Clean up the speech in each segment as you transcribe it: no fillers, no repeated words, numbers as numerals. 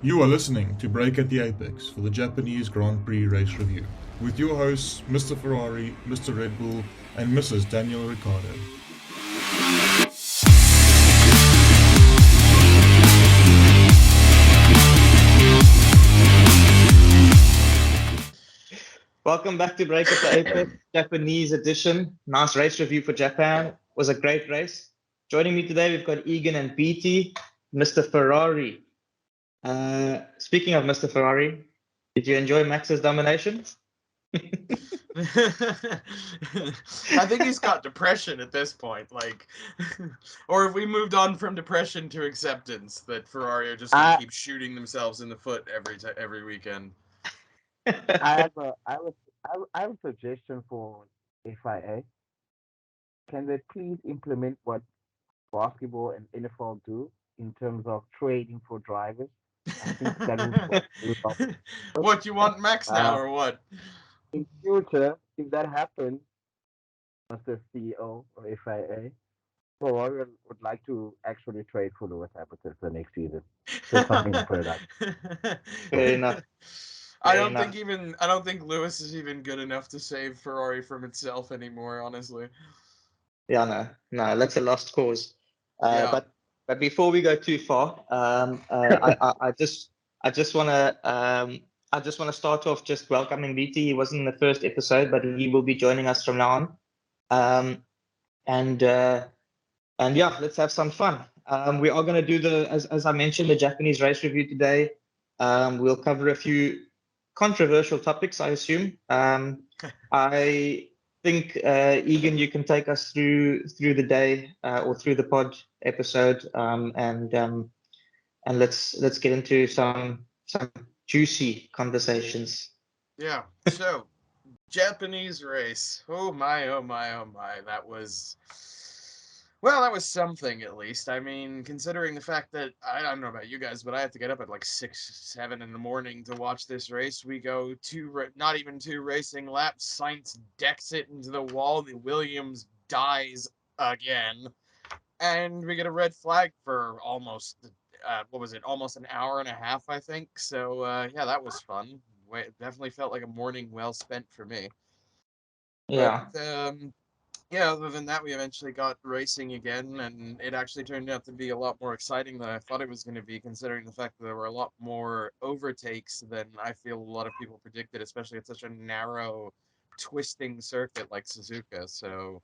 You are listening to Break at the Apex for the Japanese Grand Prix race review with your hosts Mr. Ferrari, Mr. Red Bull, and Mrs. Daniel Ricciardo. Welcome back to Break at the Apex, Japanese edition. Nice race review for Japan. Was a great race. Joining me today, we've got Egan and BT, Mr. Ferrari. Speaking of Mr. Ferrari, did you enjoy Max's domination? I think he's got depression at this point, or if we moved on from depression to acceptance that Ferrari are just gonna keep shooting themselves in the foot every weekend. I have a suggestion for FIA. Can they please implement what basketball and NFL do in terms of trading for drivers? I think that would work really well. What, you want Max now Uh, or what? in future, if that happens, Mr. CEO of FIA, Ferrari would like to actually trade for Lewis Hamilton for next season. Just something to put it out. Fair enough. I Fair don't enough. think Lewis is even good enough to save Ferrari from itself anymore, honestly. Yeah, no, that's a lost cause. Yeah. But before we go too far, I just wanna start off just welcoming BT. He wasn't in the first episode, but he will be joining us from now on. Um, and uh, and yeah, let's have some fun. We are gonna do as I mentioned, the Japanese race review today. We'll cover a few controversial topics, I assume. I think Egan, you can take us through the day or through the pod episode, and let's get into some juicy conversations. Yeah. So, Japanese race. Oh my, oh my, oh my. That was something at least. I mean, considering the fact that I don't know about you guys, but I have to get up at like 6, 7 in the morning to watch this race. We go not even two racing laps. Sainz decks it into the wall. The Williams dies again, and we get a red flag for almost what was it? Almost an hour and a half, I think. So yeah, that was fun. Definitely felt like a morning well spent for me. But Yeah, yeah, other than that, we eventually got racing again, and it actually turned out to be a lot more exciting than I thought it was going to be, considering the fact that there were a lot more overtakes than I feel a lot of people predicted, especially at such a narrow, twisting circuit like Suzuka. So,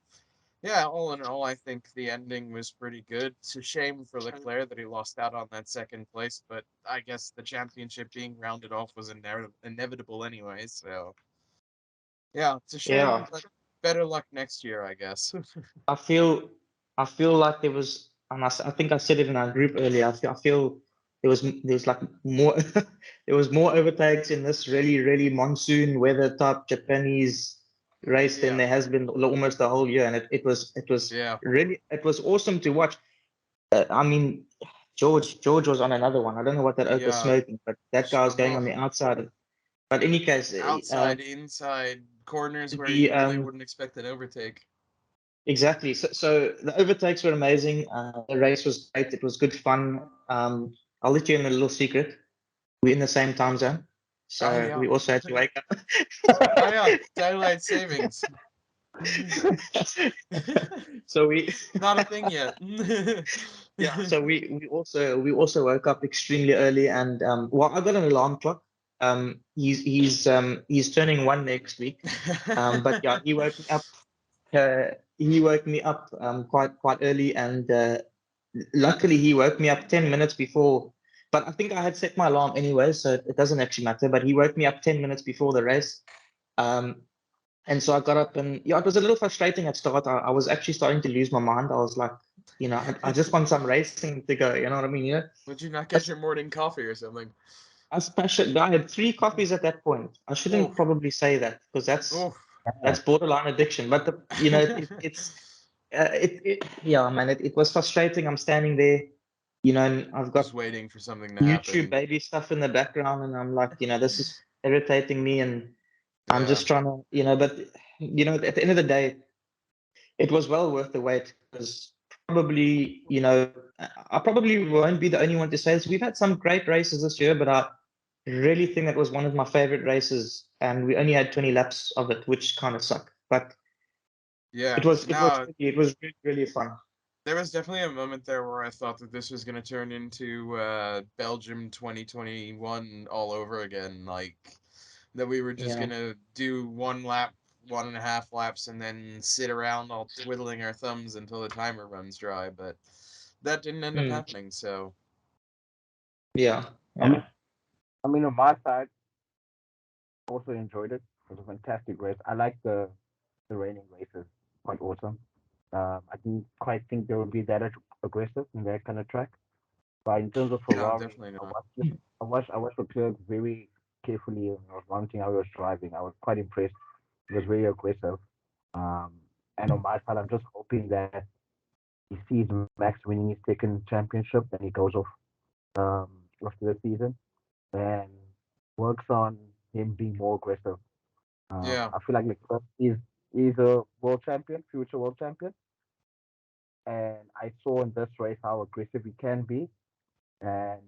yeah, all in all, I think the ending was pretty good. It's a shame for Leclerc that he lost out on that second place, but I guess the championship being rounded off was inevitable anyway, so yeah, it's a shame, yeah. but better luck next year, I guess. I feel I feel like there was, and I think I said it in our group earlier. I feel there was like more there was more overtakes in this really monsoon weather type Japanese race than Yeah, there has been almost the whole year, and it was yeah, really it was awesome to watch. I mean, George was on another one. I don't know what that oak was yeah. smoking, but that guy was going Oh, on the outside. But in any case, outside, inside, corners where the you really wouldn't expect an overtake. exactly. So the overtakes were amazing. The race was great. It was good fun. I'll let you in a little secret. We're in the same time zone, Oh, so yeah. we also had to wake up. Oh, yeah, daylight savings. So we Not a thing yet. yeah. So we also woke up extremely early, and well, I got an alarm clock. He's turning one next week. But yeah, he woke me up. He woke me up quite early, and luckily he woke me up 10 minutes before. But I think I had set my alarm anyway, so it doesn't actually matter. But he woke me up 10 minutes before the race, um, and so I got up, and yeah, it was a little frustrating at start. I was actually starting to lose my mind. I was like, I just want some racing to go. You know what I mean? Would you not get That's your morning coffee or something? I passionate. I had three coffees at that point. I shouldn't Oh, probably say that because that's oh. that's borderline addiction. But yeah, man, it was frustrating. I'm standing there, and I've got Just waiting for something to YouTube happen. baby stuff in the background, and I'm like, this is irritating me, and I'm Yeah. just trying to, but at the end of the day, it was well worth the wait because probably, I probably won't be the only one to say this. We've had some great races this year, but I really think that was one of my favorite races, and we only had 20 laps of it, which kind of sucked. But Yeah, it was no, really, really fun. there was definitely a moment there where I thought that this was going to turn into Belgium 2021 all over again, like that we were just Yeah. going to do 1 lap, 1.5 laps, and then sit around all twiddling our thumbs until the timer runs dry. But that didn't end up Mm. happening. So Yeah. I mean, on my side, also enjoyed it. It was a fantastic race. I like the raining races. Quite awesome. I didn't quite think they would be that aggressive in that kind of track. But in terms of no, Ferrari, definitely not. I watched Leclerc very carefully when I was monitoring how he was driving. I was quite impressed. He was very aggressive. Um, and on my side, I'm just hoping that he sees Max winning his second championship and he goes off um, after the season and works on him being more aggressive. Yeah, I feel like Leclerc is a world champion, future world champion, and I saw in this race how aggressive he can be, and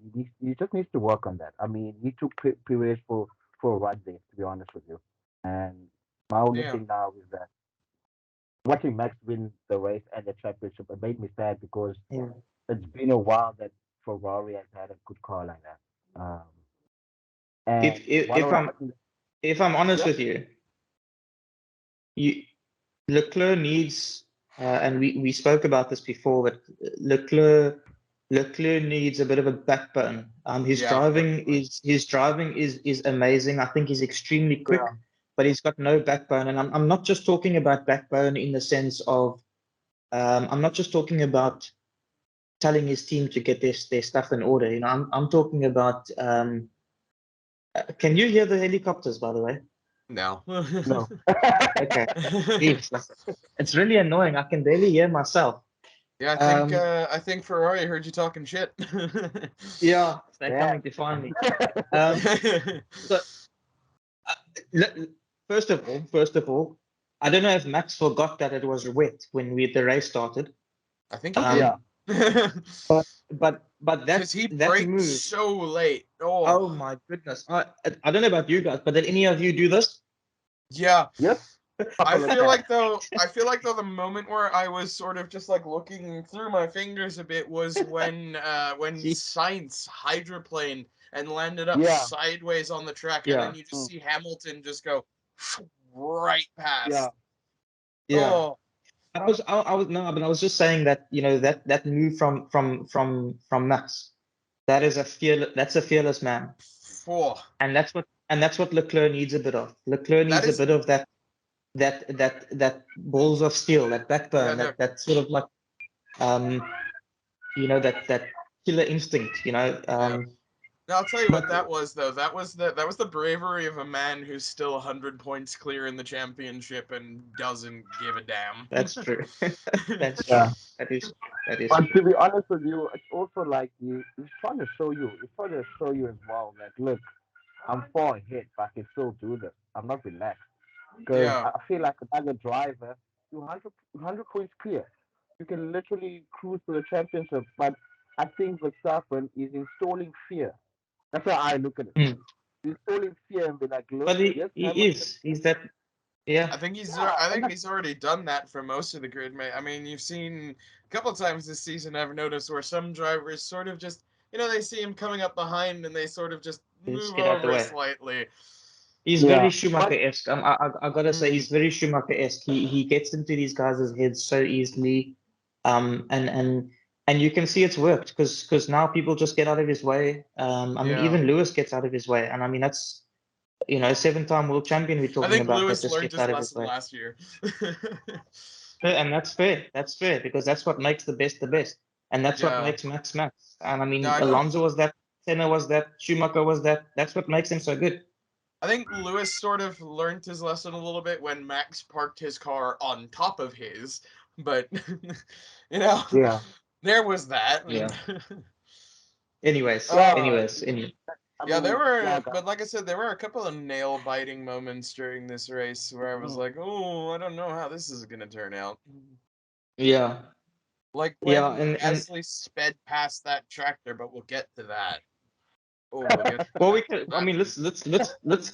he just needs to work on that. I mean, he took Perez for a ride there, to be honest with you. And my only yeah. thing now is that watching Max win the race and the championship, it made me sad because Yeah. it's been a while that Ferrari has had a good car like that. And If if while I if was I'm watching, if I'm honest yeah, with you, you Leclerc needs, and we spoke about this before, but Leclerc needs a bit of a backbone. Yeah, definitely. His driving is amazing. I think he's extremely quick, yeah, but he's got no backbone. And I'm not just talking about backbone in the sense of I'm not just talking about telling his team to get their stuff in order. You know, I'm talking about. Can you hear the helicopters, by the way? No. no, Okay. Jeez, it's really annoying. I can barely hear myself. Yeah, Um, I think Ferrari heard you talking shit. yeah, they're yeah. coming to find me. So, uh, le- first of all, I don't know if Max forgot that it was wet when the race started. I think he did. Yeah, Um, but Because he that braked move. so late. Oh Oh, my goodness! I don't know about you guys, but did any of you do this? yeah. yes, I couple of feel times. like though, I feel like though the moment where I was sort of just like looking through my fingers a bit was when Gee, Sainz hydroplaned and landed up Yeah, sideways on the track, and then yeah, you just mm, see Hamilton just go right yeah, past. yeah. Oh, I was no, but I was just saying that that move from Max, that's a fearless man, oh, and that's what Leclerc needs a bit of. Leclerc that needs a is bit of that balls of steel, that yeah, backbone, no, that sort of like um that killer instinct, yeah. Now I'll tell you what but that was though. That was the bravery of a man who's still 100 points clear in the championship and doesn't give a damn. that's true. That's true. yeah. That is true. That is But true. to be honest with you, it's also like he's trying to show you. He's trying to show you as well that look, I'm far ahead, but I can still do this. I'm not relaxed because Yeah, I feel like another driver, 200 points clear. You can literally cruise to the championship, but I think Verstappen is installing fear. That's how I look at it. Hmm. He's installing fear and be like, look, But he, yes, he Hamilton. is. He's that. Yeah. Yeah, I and think that's he's already done that for most of the grid, mate. I mean, you've seen a couple of times this season. I've noticed where some drivers sort of just, they see him coming up behind and they sort of just Just move get out the over way. slightly. He's yeah, very but Schumacher-esque. I gotta say, Mm, he's very Schumacher-esque. He gets into these guys' heads so easily, um, and and and you can see it's worked because now people just get out of his way. I mean, yeah, even Lewis gets out of his way, and I mean that's seven-time world champion we're I talking think about that Lewis just learned gets his out of his lesson way. last year. And that's fair. That's fair because that's what makes the best, and that's what Yeah, makes Max Max. And I no, mean, I think Alonso was that, Senna was that, Schumacher was that. That's what makes him so good. I think Lewis sort of learned his lesson a little bit when Max parked his car on top of his, but you know, yeah, there was that. Yeah. Anyways, yeah. uh anyways, any I Yeah, there mean, yeah, were, guys. but like I said, there were a couple of nail-biting moments during this race where I was Mm. like, "Oh, I don't know how this is gonna turn out." yeah. Like Yeah, when and Gasly sped past that tractor, but we'll get to that. Oh, we'll get to well, we that. can. I mean, let's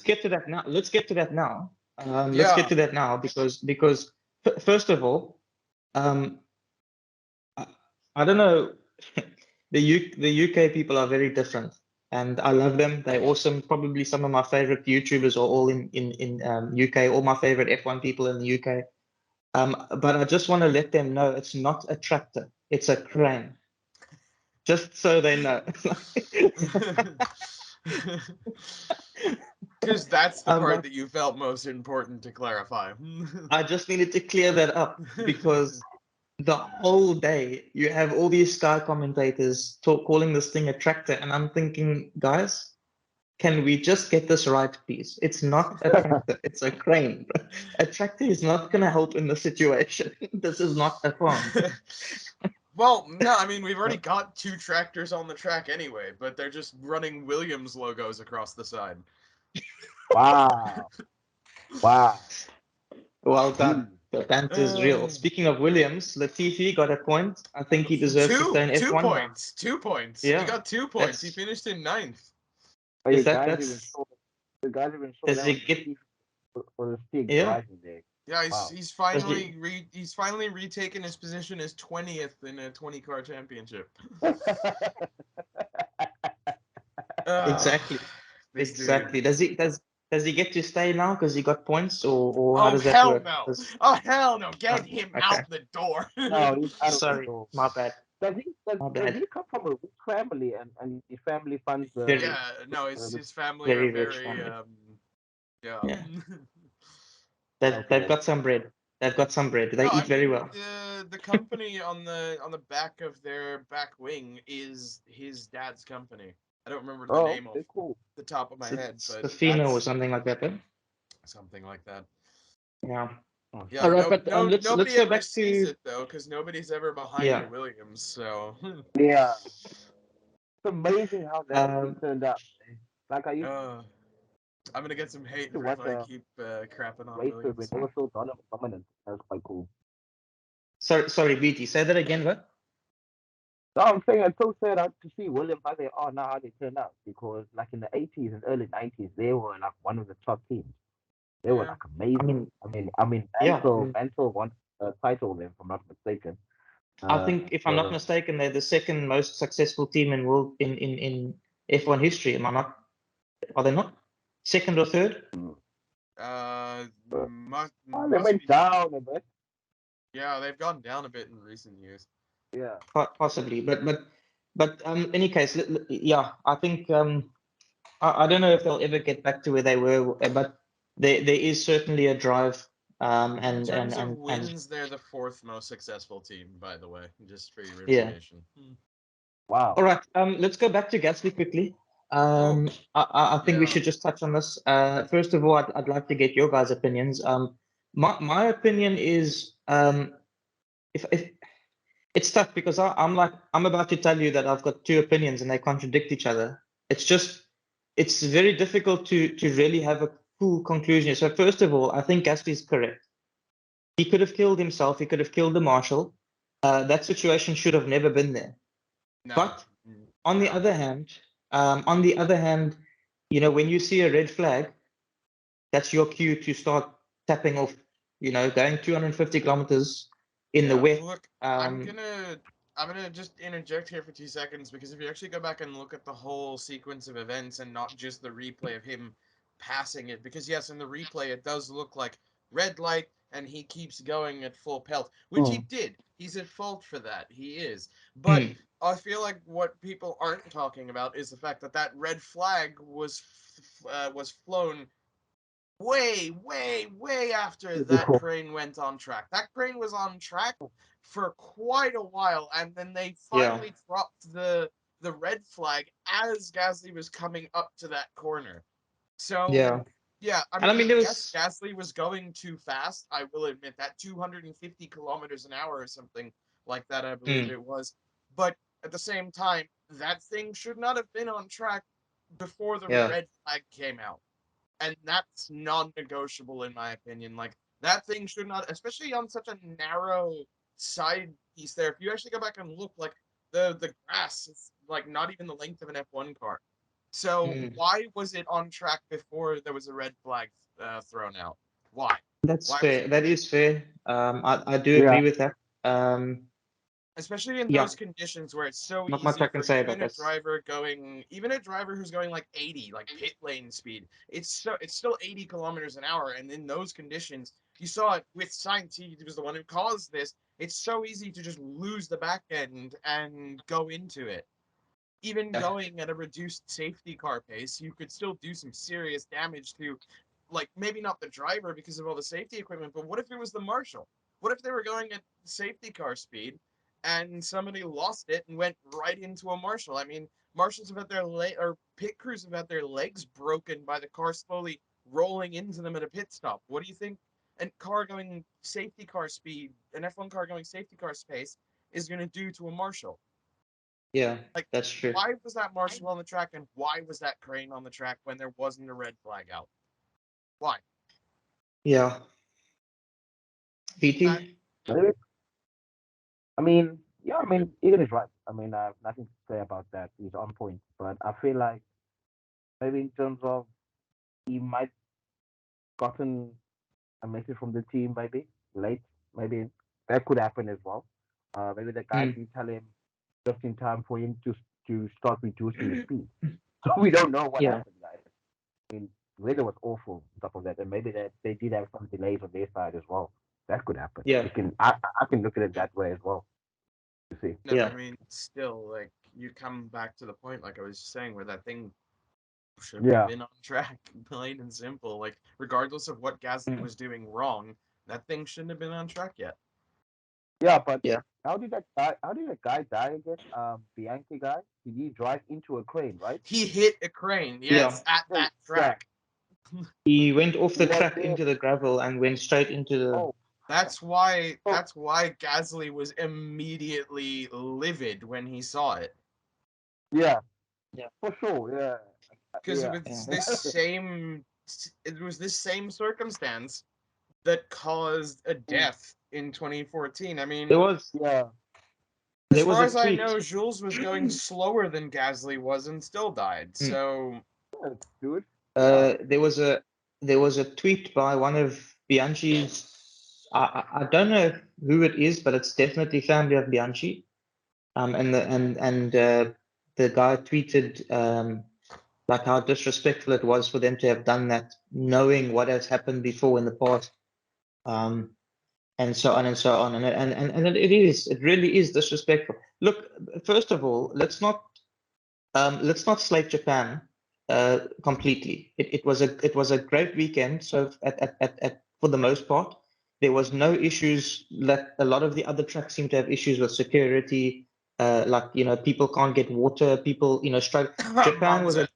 get to that now. Let's get to that now. Let's Yeah. get to that now because first of all, um, I, I don't know. The UK people are very different, and I love them. They're awesome. Probably some of my favorite YouTubers are all in UK. All my favorite F1 people in the UK. But I just want to let them know it's not a tractor. It's a crane. Just so they know. Because that's the part But that you felt most important to clarify. I just needed to clear that up because the whole day you have all these Sky commentators calling this thing a tractor, and I'm thinking, guys, can we just get this right, please? It's not a tractor, it's a crane. A tractor is not going to help in the situation. This is not a farm. Well, no, I mean, we've already got 2 tractors on the track anyway, but they're just running Williams logos across the side. Wow. Wow. Well done. The banter is real. Uh, Speaking of Williams, Latifi got a point. I think he deserves to stay in two F1 now. points. 2 points. He Yeah, got 2 points. He that's finished in 9th. Oh, is you that guys even that's saw the guys even saw does that he was get for the stick yeah driving there. Yeah, Wow. he's does finally he he's finally retaken his position as 20th in a 20-car championship. exactly This exactly dude. does he get to stay now because he got points or how Oh does that hell work? no! Oh hell no! Oh, Get him okay, out the door. No, he's out of the sorry, door. my bad, my Does bad. he come from a rich family and his family funds Very Yeah, no, the his family are very rich very family. yeah. Yeah, they've okay. got some bread. They've got some bread. They No, I eat very mean well. the company on the back of their back wing is his dad's company. I don't remember the Oh, name off okay, cool. the top of my head, but Safina or that's something like that. Eh? something like that. Yeah. Oh, Yeah, All right, no, but no, let's nobody go ever back sees to it though, because nobody's ever behind yeah. a Williams. So, yeah. It's amazing how that thing Um, turned out. Like I used uh, I'm gonna get some hate to for if watch I keep crapping on races when Williams. they were so dominant. That was quite cool. sorry, BT. Say that again. What? No, I'm saying it's so sad to see Williams how they are now, how they turn out. Because like in the 80s and early 90s, they were like one of the top teams. They were Yeah, like I amazing. mean, I mean, yeah. I mean, Mansell won a title then, if I'm not mistaken. I think if I'm not So mistaken, they're the second most successful team in world in F1 history. Am I not? Are they not? Second or third? uh, uh, they must went be. down a bit. Yeah, they've gone down a bit in recent years. Yeah. Possibly, but any case, yeah. I think I don't know if they'll ever get back to where they were, but there is certainly a drive. In And terms of wins, they're the 4th most successful team, by the way, just for your yeah. information. Wow. All right, let's go back to Gasly quickly. Oh, I think we yeah. should just touch on this. First of all, I'd like to get your guys' opinions. My opinion is, if it's tough because I'm about to tell you that I've got two opinions and they contradict each other. It's very difficult to really have a full conclusion. So first of all, I think Gasly's correct. He could have killed himself. He could have killed the marshal. That situation should have never been there. No. But on the other hand, on the other hand, when you see a red flag, that's your cue to start tapping off. Going 250 kilometers in the Yeah, wet. look, I'm gonna just interject here for 2 seconds because if you actually go back and look at the whole sequence of events and not just the replay of him passing it, because yes, in the replay it does look like red light and he keeps going at full pelt, which he Mm. did. He's at fault for that. He is. But Hmm, I feel like what people aren't talking about is the fact that that red flag was flown way, way, way after that Before. crane went on track. That crane was on track for quite a while, and then they yeah, finally dropped the red flag as Gasly was coming up to that corner. So yeah. yeah, I And I mean, mean, there yes, was, Gasly was going too fast. I will admit that 250 kilometers an hour or something like that, I believe hmm, it was. But at the same time, that thing should not have been on track before the yeah, red flag came out, and that's non-negotiable in my opinion. Like that thing should not, especially on such a narrow side piece there, if you actually go back and look, like the grass is like not even the length of an F1 car. So why was it on track before there was a red flag thrown out? Why? That's Why was fair. it? That is fair. I do Yeah. agree with that. Especially in Yeah, those conditions where it's so not much I easy can for say about this. even a driver who's going like 80, like pit lane speed, it's still 80 kilometers an hour. And in those conditions, you saw it with Sainz. He was the one who caused this. It's so easy to just lose the back end and go into it. Even Yeah. going at a reduced safety car pace, you could still do some serious damage to, like, maybe not the driver because of all the safety equipment, but what if it was the marshal? What if they were going at safety car speed and somebody lost it and went right into a marshal? I mean, marshals have had their or pit crews have had their legs broken by the car slowly rolling into them at a pit stop. What do you think a car going safety car speed, an F1 car going safety car pace, is going to do to a marshal? Yeah, Like, that's true. why was that marshal on the track and why was that crane on the track when there wasn't a red flag out? Why? Yeah. That VT? Maybe- I mean, yeah, I mean, Egan is right. I mean, I have nothing to say about that. He's on point. But I feel like maybe in terms of he might gotten a message from the team maybe late. Maybe that could happen as well. Maybe the guy Mm. did tell him just in time for him to start reducing the speed. So we don't know what Yeah. happened, guys. I mean, weather was awful on top of that, and maybe that they did have some delays on their side as well. That could happen. Yeah. You can I can look at it that way as well. You see. no, Yeah. I mean, still, like, you come back to the point, like I was saying, where that thing shouldn't have Yeah. been on track, plain and simple. Like, regardless of what Gasly Mm. was doing wrong, that thing shouldn't have been on track yet. Yeah, but Yeah. how did that guy? How did that guy die again? Bianchi guy. Did he drive into a crane? Right. He hit a crane, Yeah. yes, at Oh, that yeah. track. He went off He the was track there. into the gravel and went straight into the. Oh. Oh. That's why Gasly was immediately livid when he saw it. Yeah. Yeah. For sure. Yeah. Because Yeah. Yeah. it was this same circumstance that caused a Mm. death in 2014. I mean, There was Yeah. as there was far a as I tweet. know, Jules was going slower than Gasly was and still died. Mm. So Yeah, dude. Yeah. There was a tweet by one of Bianchi's. I don't know who it is, but it's definitely family of Bianchi. And the guy tweeted like how disrespectful it was for them to have done that, knowing what has happened before in the past, um, and so on and so on. And it really is disrespectful. Look, first of all, let's not slate Japan completely. It was a great weekend. So for the most part, there was no issues. That a lot of the other tracks seem to have issues with security. Like people can't get water. People struggle. Japan was Monza.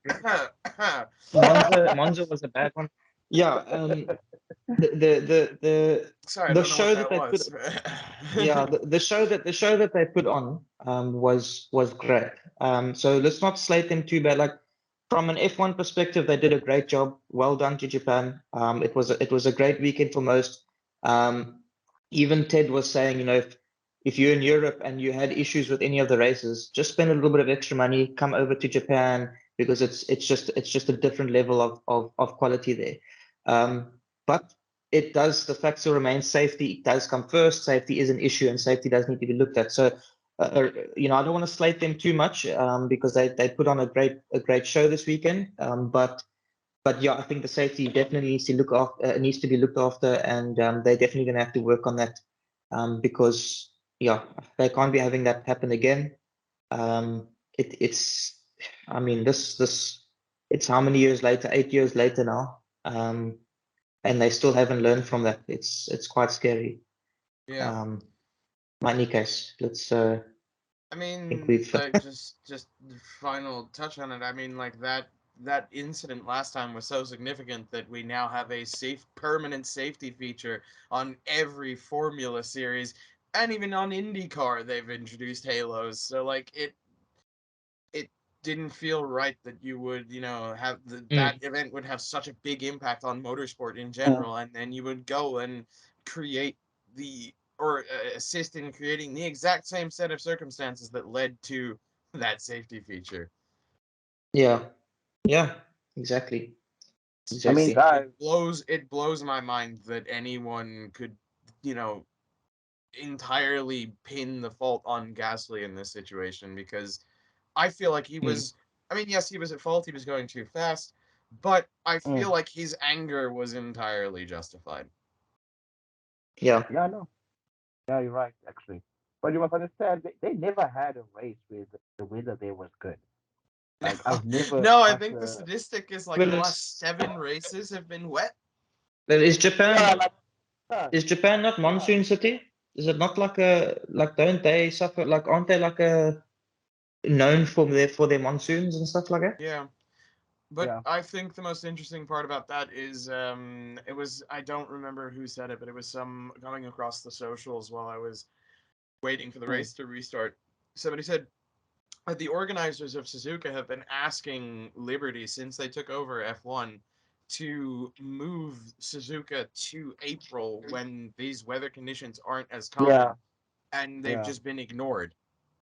a Monza was a bad one. Yeah. The the the the Sorry, I the don't know what show that that they put was. yeah, the show that they put on was great. So let's not slate them too bad. Like from an F1 perspective, they did a great job. Well done to Japan. It was a great weekend for most. Um, even Ted was saying, if you're in Europe and you had issues with any of the races, just spend a little bit of extra money, come over to Japan because it's just a different level of quality there. But the facts still remain. Safety does come first. Safety is an issue, and safety does need to be looked at. So, I don't want to slate them too much because they put on a great show this weekend. But yeah, I think the safety definitely needs to be looked after, and they're definitely going to have to work on that because yeah, they can't be having that happen again. It's I mean this it's how many years later? 8 years later now. And they still haven't learned from that. It's quite scary. Yeah. Um, but in any case, let's I think mean, we've like, just the final touch on it. I mean, like, that incident last time was so significant that we now have a permanent safety feature on every Formula series, and even on IndyCar they've introduced halos. So, like, it didn't feel right that you would, have that event would have such a big impact on motorsport in Mm. general, and then you would go and create the or assist in creating the exact same set of circumstances that led to that safety feature. Yeah. Yeah. Exactly. I mean, Exactly. guys, It blows my mind that anyone could, you know, entirely pin the fault on Gasly in this situation, because I feel like he was, I mean, yes, he was at fault, he was going too fast, but I feel mm, like his anger was entirely justified. Yeah. yeah, no, yeah, you're right, actually. But you must understand, they never had a race with the weather there was good. Like, I've never No, I got think the the, statistic is like Well, the it's, last 7 races have been wet. well, yeah, like, huh, is Japan not yeah, monsoon city? Is it not like a like don't they suffer like aren't they like a known for their monsoons and stuff like that? Yeah. But yeah, I think the most interesting part about that is it was, I don't remember who said it, but it was some coming across the socials while I was waiting for the mm, race to restart. Somebody said that the organizers of Suzuka have been asking Liberty since they took over F1 to move Suzuka to April when these weather conditions aren't as yeah, common, and they've yeah. just been ignored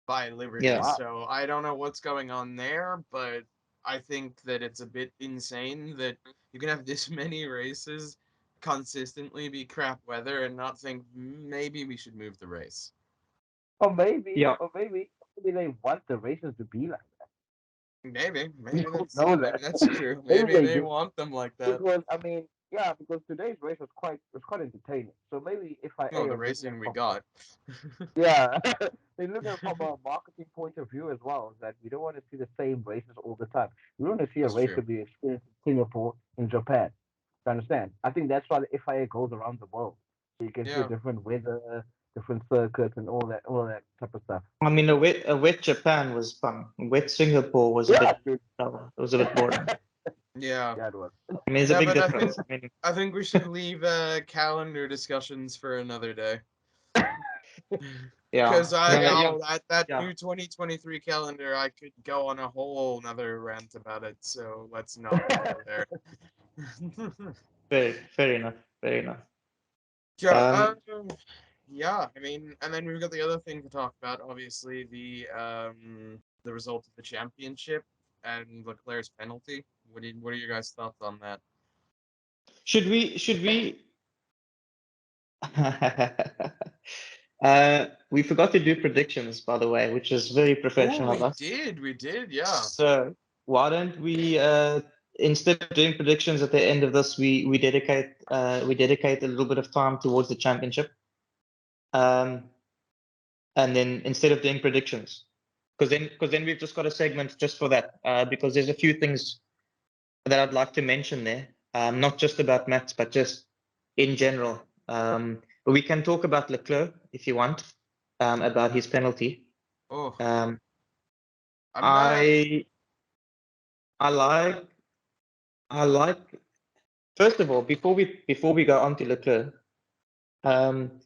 by Liberty. Yeah. Wow. So I don't know what's going on there, but I think that it's a bit insane that you can have this many races consistently be crap weather and not think maybe we should move the race. Yeah. Or maybe they want the races to be like. We Maybe don't know maybe that. that's true. Maybe Maybe they they do. want them like that. Because I mean, yeah, because today's race was quite entertaining. So maybe if I Oh, A the are looking at racing we from got. yeah, they look at it from a marketing point of view as well. That we don't want to see the same races all the time. We want to see a That's race true. to be experienced in Singapore, in Japan. You understand? I think that's why the FIA goes around the world, so you can see a Yeah. different weather, different circuits, and all that type of stuff. I mean, a wet Japan was fun. Wet Singapore was a Yeah, bit, dude. it was a bit boring. Yeah. Yeah, it was. I mean, there's a Yeah, big but difference. I mean, I think we should leave calendar discussions for another day. yeah, Because no, yeah, that yeah, new 2023 calendar, I could go on a whole another rant about it. So let's not go there. fair enough, fair enough. Yeah. Um, Yeah. I mean, and then we've got the other thing to talk about. Obviously, the result of the championship and Leclerc's penalty. What are your guys' thoughts on that? should we? We forgot to do predictions, by the way, which is very Oh, professional of we us. did. We did. Yeah. So why don't we, instead of doing predictions at the end of this, we dedicate a little bit of time towards the championship, um, and then instead of doing predictions, because then we've just got a segment just for that, because there's a few things that I'd like to mention there, not just about Max, but just in general. But we can talk about Leclerc if you want, about his penalty. Oh, Um, I'm I I like I like first of all before we go on to Leclerc, um,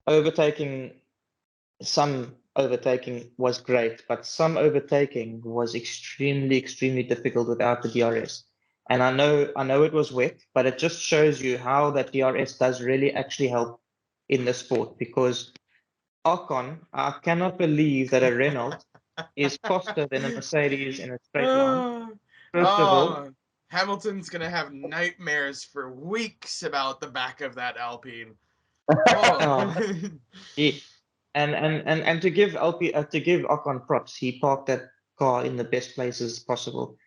overtaking some overtaking was great, but some overtaking was extremely difficult without the DRS. And I know it was wet, but it just shows you how that DRS does really actually help in the sport. Because Ocon, I cannot believe that a Renault is faster than a Mercedes in a straight line. oh, First of all, oh, Hamilton's gonna have nightmares for weeks about the back of that Alpine. Oh, uh, he, and to give Ocon props, he parked that car in the best places possible.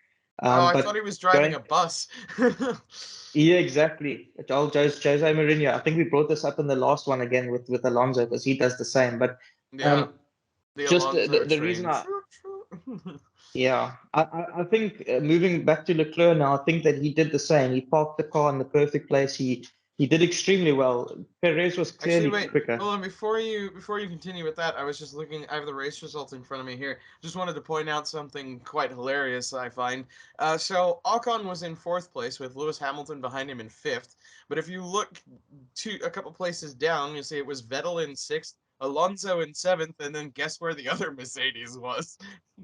oh, I thought he But was driving going, a bus. yeah, exactly. Jose Mourinho. I think we brought this up in the last one again with Alonso because he does the same. But Yeah, um, the just Alonso the reason train. I yeah, I think moving back to Leclerc now, I think that he did the same. He parked the car in the perfect place. He did extremely well. Perez was Actually, clearly wait, quicker. hold on. Before you continue with that, I was just looking. I have the race results in front of me here. Just wanted to point out something quite hilarious I find. So Ocon was in fourth place with Lewis Hamilton behind him in fifth. But if you look a couple places down, you see it was Vettel in sixth, Alonso in seventh, and then guess where the other Mercedes was?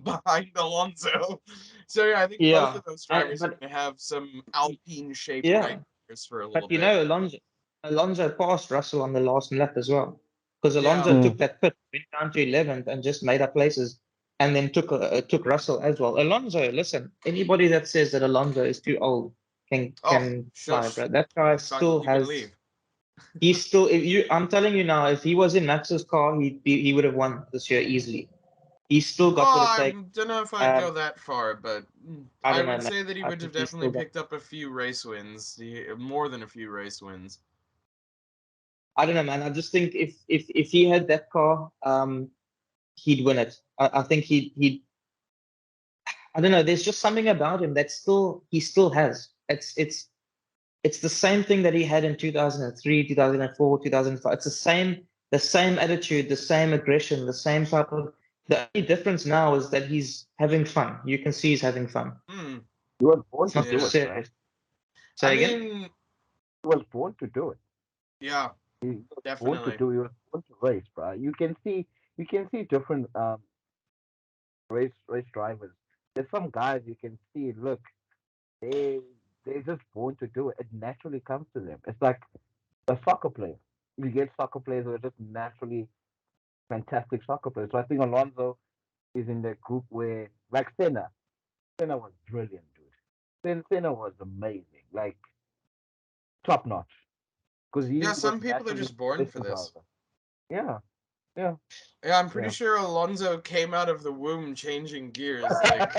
Behind Alonso. So yeah, I think both Yeah, of those drivers are but going to have some Alpine-shaped yeah, nightmares for a little but bit. Alonso. Alonso passed Russell on the last lap as well, because Yeah. Alonso took that pit, went down to 11th, and just made up places, and then took Russell as well. Alonso, listen, anybody that says that Alonso is too old can fly, shush. bro. That guy still You can has. leave. He's still. If you, I'm telling you now, if he was in Max's car, he would have won this year easily. He's still got Oh, what it I takes. don't know if I'd go that far, but I I don't know, would man. say that he I would have think he's definitely still got. picked up a few race wins, more than a few race wins. I don't know, man. I just think if he had that car, he'd win it. I think he'd. I don't know. There's just something about him that he still has. It's the same thing that he had in 2003, 2004, 2005. It's the same attitude, the same aggression, the same type of. The only difference now is that he's having fun. You can see he's having fun. Hmm. He was born It's to not do too it, bro. serious. Say I again? mean, He was born to do it. yeah, He was born to definitely. do. He was born to race, bro. You can see different race drivers. There's some guys you can see. Look, they they're just born to do it. It naturally comes to them. It's like a soccer player. You get soccer players who are just naturally fantastic soccer players. So I think Alonso is in the group where, like Senna. Senna was brilliant, dude. Senna was amazing, like top notch, because he Yeah, was some people are naturally just born a for racing this. driver. Yeah, yeah, Yeah, I'm pretty yeah, sure Alonso came out of the womb changing gears. Like,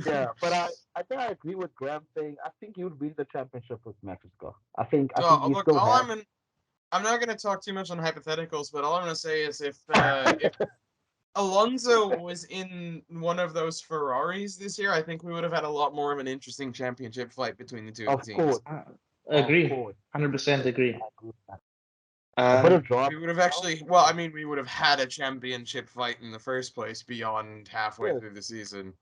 yeah. But I think I agree with Graham saying I think he would win the championship with Max's car. I think oh, he look, still has. I'm not going to talk too much on hypotheticals, but all I'm going to say is if Alonso was in one of those Ferraris this year, I think we would have had a lot more of an interesting championship fight between the two Of teams. course, I of agree. course, 100% agree. I agree with that. A bit Um, of drama. We would have actually, well, I mean, we would have had a championship fight in the first place beyond halfway Yes, through the season.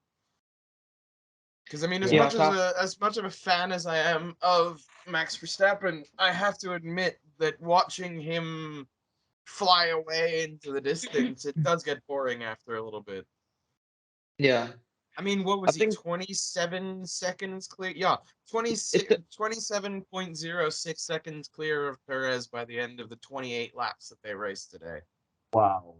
Because I mean, yeah, yeah, so as much of a fan as I am of Max Verstappen, I have to admit that watching him fly away into the distance, it does get boring after a little bit. yeah, I mean, what I was he? think 27 seconds clear? Yeah, it's 27.06 seconds clear of Perez by the end of the 28 laps that they raced today. wow,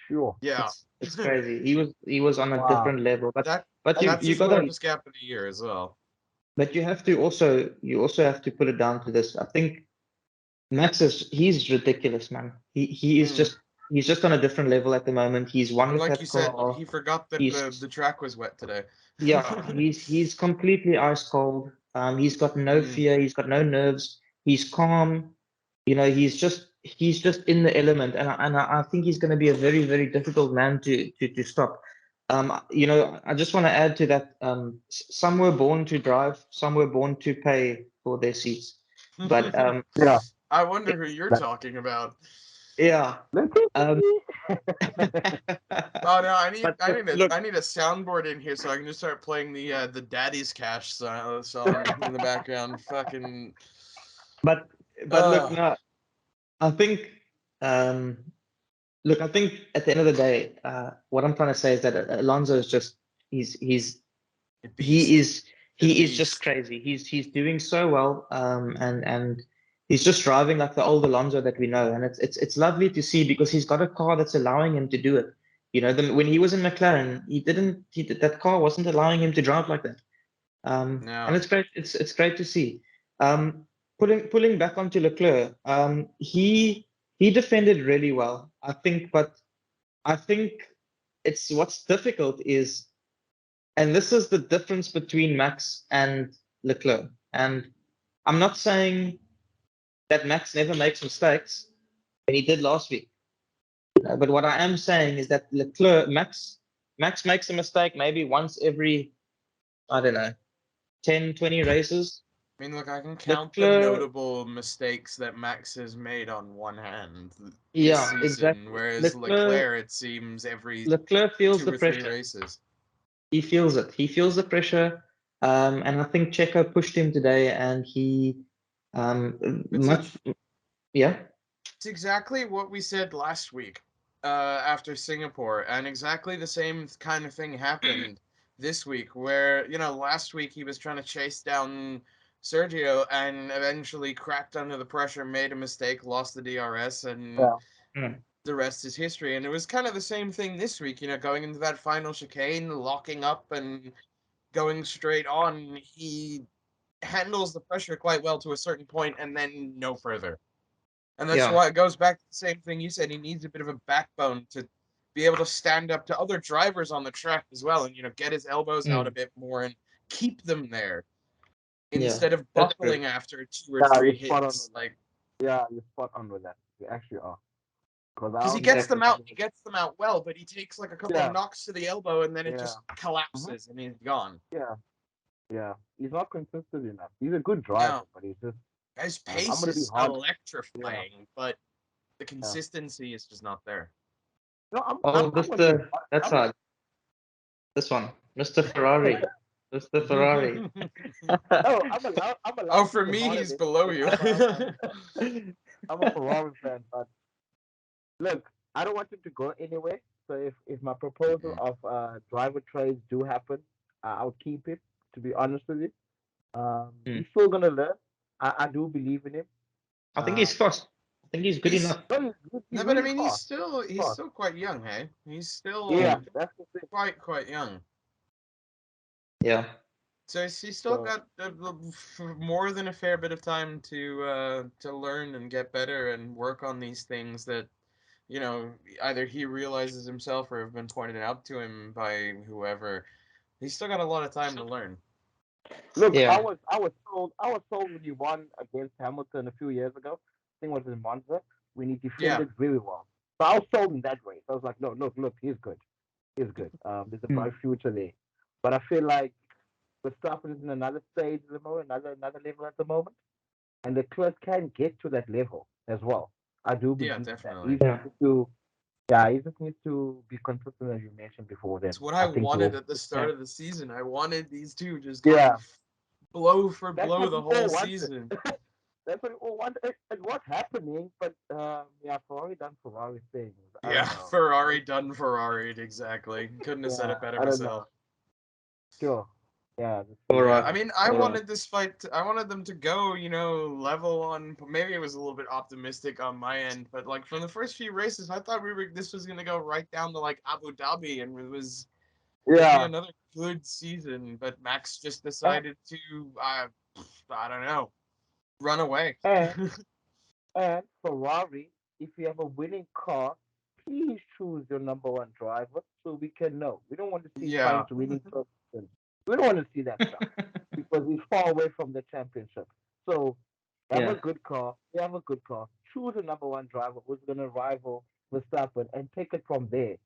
sure, Yeah. it's crazy. He was on a wow. different level, That but And that's you his gotta fastest gap of the year as well. but you also have to put it down to this. I think he's ridiculous, man. He is Mm. he's just on a different level at the moment. He's won And with like you that said, car. he forgot that He's the track was wet today. Yeah, he's completely ice cold. He's got no Mm. fear. He's got no nerves. He's calm. He's just in the element, and I think he's going to be a very very difficult man to stop. I just want to add to that. Some were born to drive. Some were born to pay for their seats. But Yeah, I wonder who you're talking about. yeah. let's see. Um, Oh no, but look, I need a soundboard in here so I can just start playing the Daddy's Cash song in the background. Fucking but but look, no, I think um, look, I think at the end of the day, what I'm trying to say is that Alonso is just he's he's a he beast. is A he is just beast. crazy. He's doing so well, and he's just driving like the old Alonso that we know, and it's lovely to see because he's got a car that's allowing him to do it. When he was in McLaren, that car wasn't allowing him to drive like that. And No. it's great. It's great to see. Um, pulling back onto Leclerc, he defended really well, I think, but I think it's what's difficult is, and this is the difference between Max and Leclerc. And I'm not saying that Max never makes mistakes, and he did last week. But what I am saying is that Max makes a mistake maybe once every, I don't know, 10, 20 races. I mean, look, I can count the Leclerc, notable mistakes that Max has made on one hand this yeah, season, exactly. whereas Leclerc, Leclerc, it seems, every Leclerc feels two the or three pressure. races. He feels it. He feels the pressure. And I think Checo pushed him today, and he It's much, yeah. it's exactly what we said last week after Singapore, and exactly the same kind of thing happened this week. Where last week he was trying to chase down Sergio, and eventually cracked under the pressure, made a mistake, lost the DRS, and Yeah. the rest is history. And it was kind of the same thing this week, going into that final chicane, locking up and going straight on. He handles the pressure quite well to a certain point and then no further. And that's why it goes back to the same thing you said. He needs a bit of a backbone to be able to stand up to other drivers on the track as well and, get his elbows out a bit more and keep them there instead of buckling after 2 or 3 hits. Yeah, you're spot on with that. You actually are. Because he gets them out well, but he takes like a couple of knocks to the elbow and then it just collapses and he's gone. Yeah. He's not consistent enough. He's a good driver, but he's just. His pace is electrifying, but the consistency is just not there. No, that's right. This one, Mr. Ferrari. Mr. Ferrari. I'm allowed. For me, he's below you. I'm a Ferrari fan, but look, I don't want him to go anywhere. So if my proposal of driver trades do happen, I'll keep it. To be honest with you, he's still gonna learn. I do believe in him. I think he's fast. I think he's good enough. No, but I mean, he's still quite young, hey? He's still that's the thing. Quite young. Yeah. So he's still got more than a fair bit of time to learn and get better and work on these things that, either he realizes himself or have been pointed out to him by whoever. He's still got a lot of time to learn. Look, I was told when he won against Hamilton a few years ago. I think it was in Monza when he defended really well. So I was told in that race. I was like, no, look, he's good. He's good. There's a bright future there. But I feel like Verstappen is in another stage at the moment, another level at the moment, and the Leclerc can get to that level as well. I do believe definitely. That. He just needs to be consistent, as you mentioned before. That's what I wanted at the start of the season. I wanted these two just going blow for blow the whole season. That's what we all wanted. And what's happening? But Ferrari done Ferrari things. Ferrari done Ferrari exactly. Couldn't have said it better myself. Sure. Yeah. I mean, I wanted this fight. I wanted them to go, level on. Maybe it was a little bit optimistic on my end, but like from the first few races, I thought this was gonna go right down to like Abu Dhabi, and it was gonna be another good season. But Max just decided to, I don't know, run away. And Ferrari, if you have a winning car, please choose your number one driver so we can know. We don't want to see trying to winning person. We don't want to see that stuff because we're far away from the championship. So have a good car. You have a good car. Choose a number one driver who's going to rival Verstappen and take it from there.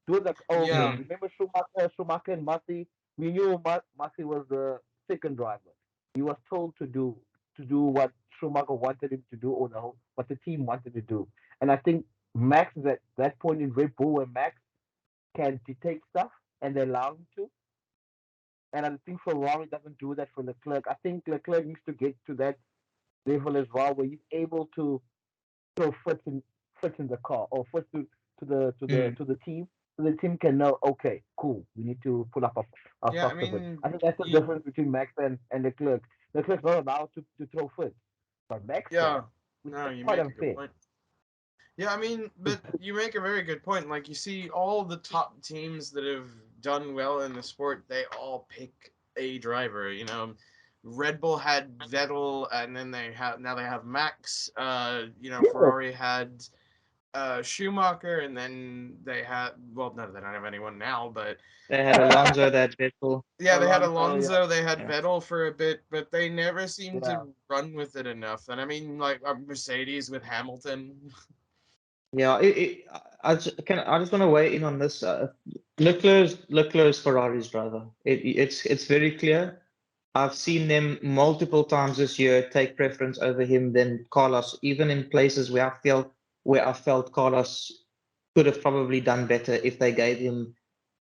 Do like, remember Schumacher and Masi? We knew Masi was the second driver. He was told to do what Schumacher wanted him to do, or what the team wanted to do. And I think Max is at that point in Red Bull where Max can dictate stuff and they allow him to. And I think Ferrari doesn't do that for Leclerc. I think Leclerc needs to get to that level as well, where he's able to throw foot in the car or foot to the team, so the team can know. Okay, cool. We need to pull up our I think that's the difference between Max and Leclerc. Leclerc's not allowed to throw foot, but Max can. No, you make a good point. Yeah, I mean, but you make a very good point. Like, you see all the top teams that have done well in the sport, they all pick a driver. Red Bull had Vettel, and then they have Max. Ferrari had Schumacher, and then they had they don't have anyone now, but they had Alonso, they had Vettel. Yeah, they had Alonso, they had Vettel for a bit, but they never seemed to run with it enough. And I mean, like Mercedes with Hamilton. Yeah, I just want to weigh in on this. Leclerc's Ferrari's driver. It's very clear. I've seen them multiple times this year take preference over him than Carlos, even in places where I felt Carlos could have probably done better if they gave him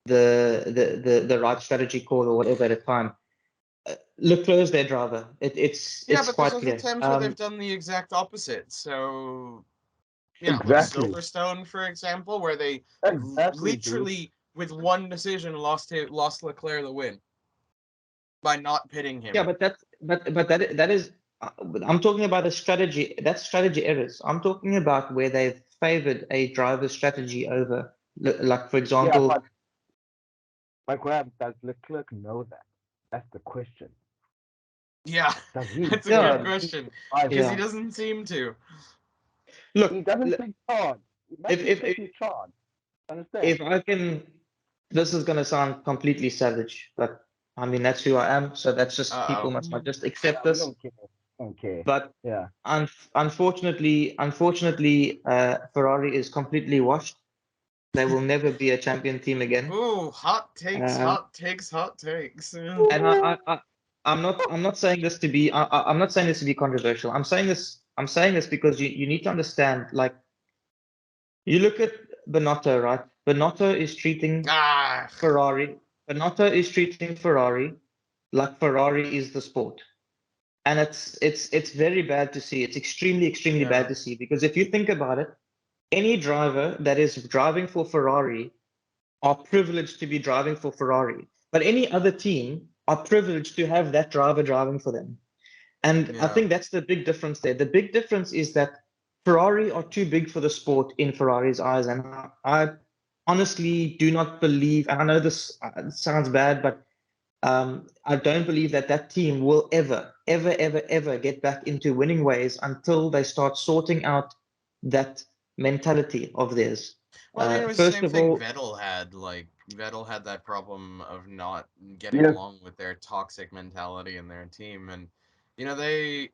the right strategy call or whatever at the time. Leclerc's their driver. It's but quite there's clear. also times where they've done the exact opposite. So exactly. Like Silverstone, for example, where they literally with one decision lost Leclerc the win. by not pitting him. Yeah, but that is. I'm talking about a strategy. That's strategy errors. I'm talking about where they've favored a driver's strategy over, like for Yeah, example. but Graham, does Leclerc know that? That's the question. Yeah, Does he that's a know Yeah, good that he's question driving? because he yeah. doesn't seem to. Look, He doesn't take charge. if Imagine if if, taking charge. Understand? if I can, this is gonna sound completely savage, but I mean that's who I am. So that's just people Uh-oh. must not just Yeah, accept we this. don't care. Don't care. But Yeah. unfortunately, Ferrari is completely washed. They will never be a champion team again. Ooh, hot takes, Uh, hot takes, hot takes. and I'm not saying this to be I'm not saying this to be controversial. I'm saying this because you need to understand, like, you look at Benotto, right? Benotto is treating Ah, Ferrari. Benotto is treating Ferrari like Ferrari is the sport. And it's very bad to see. It's extremely bad yeah, to see, because if you think about it, any driver that is driving for Ferrari are privileged to be driving for Ferrari. But any other team are privileged to have that driver driving for them. And I yeah. think that's the big difference there. The big difference is that Ferrari are too big for the sport in Ferrari's eyes. And I honestly do not believe, and I know this sounds bad, but I don't believe that that team will ever get back into winning ways until they start sorting out that mentality of theirs. Well, I mean, it was the First same of thing all, Vettel had. Like, Vettel had that problem of not getting Yes. along with their toxic mentality in their team, and you know they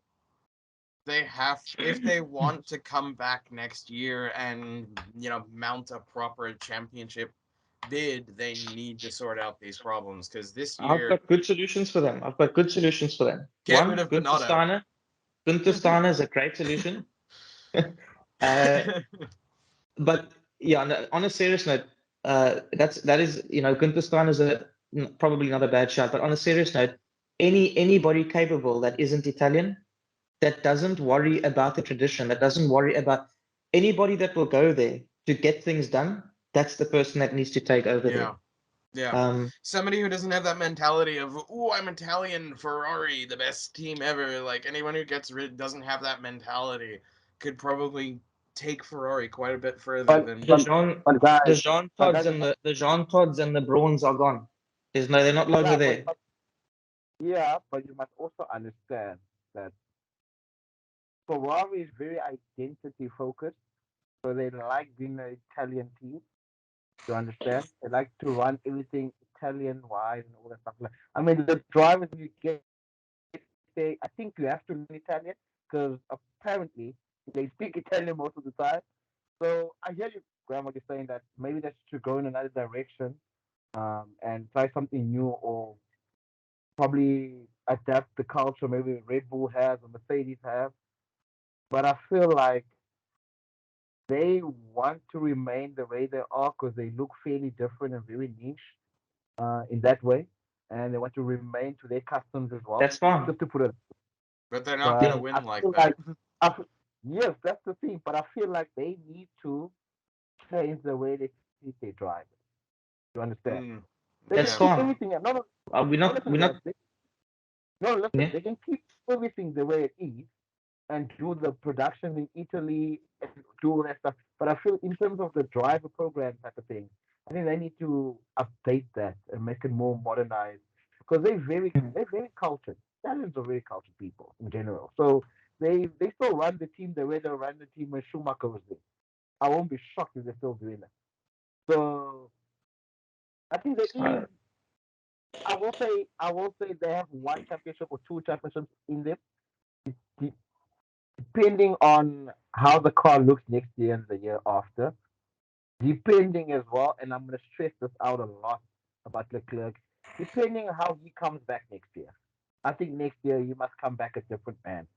have, if they want to come back next year and mount a proper championship bid, they need to sort out these problems because this I've year got good solutions for them. I've got good solutions for them. get rid One, of Bonotto. Gunther Steiner is a great solution. uh, but yeah, on a serious note, that is, Gunther Steiner is probably not a bad shot. But on a serious note, anybody capable that isn't Italian, that doesn't worry about the tradition, that doesn't worry about anybody that will go there to get things done, that's the person that needs to take over there. Yeah. Yeah. Um, Somebody who doesn't have that mentality of, "Ooh, I'm Italian, Ferrari, the best team ever." Like anyone who doesn't have that mentality could probably take Ferrari quite a bit further But than the but Jean but guys, the Jean but Tods guys, and the Jean Tods and the Brawns are gone. They're not longer yeah, there. yeah, but you must also understand that Ferrari is very identity focused. So they like being an Italian team. You understand? They like to run everything Italian wise and all that stuff. Like, I mean, the drivers you get say, I think you have to learn Italian because apparently they speak Italian most of the time. So I hear you, Graham, what you're saying that maybe they should go in another direction and try something new or probably adapt the culture maybe Red Bull has or Mercedes have. But I feel like they want to remain the way they are because they look fairly different and very niche in that way, and they want to remain to their customs as well. That's fine. Just to put it, but they're not going to but I win like feel that. like I, f- yes, that's the thing. But I feel like they need to change the way they see they drive. You understand? Mm, They That's can yeah. keep fine. everything. No, no, no. We're Listen, guys. not. No, listen. Yeah. They can keep everything the way it is and do the production in Italy and do all that stuff. But I feel in terms of the driver program type of thing, I think they need to update that and make it more modernized because they're very cultured. Italians are very cultured people in general. So they still run the team the way they ran the team when Schumacher was there. I won't be shocked if they're still doing that. So I think there Uh, is. I will say they have one championship or two championships in them. De- Depending on how the car looks next year and the year after, depending as well, and I'm going to stress this out a lot about Leclerc, depending on how he comes back next year. I think next year he must come back a different man.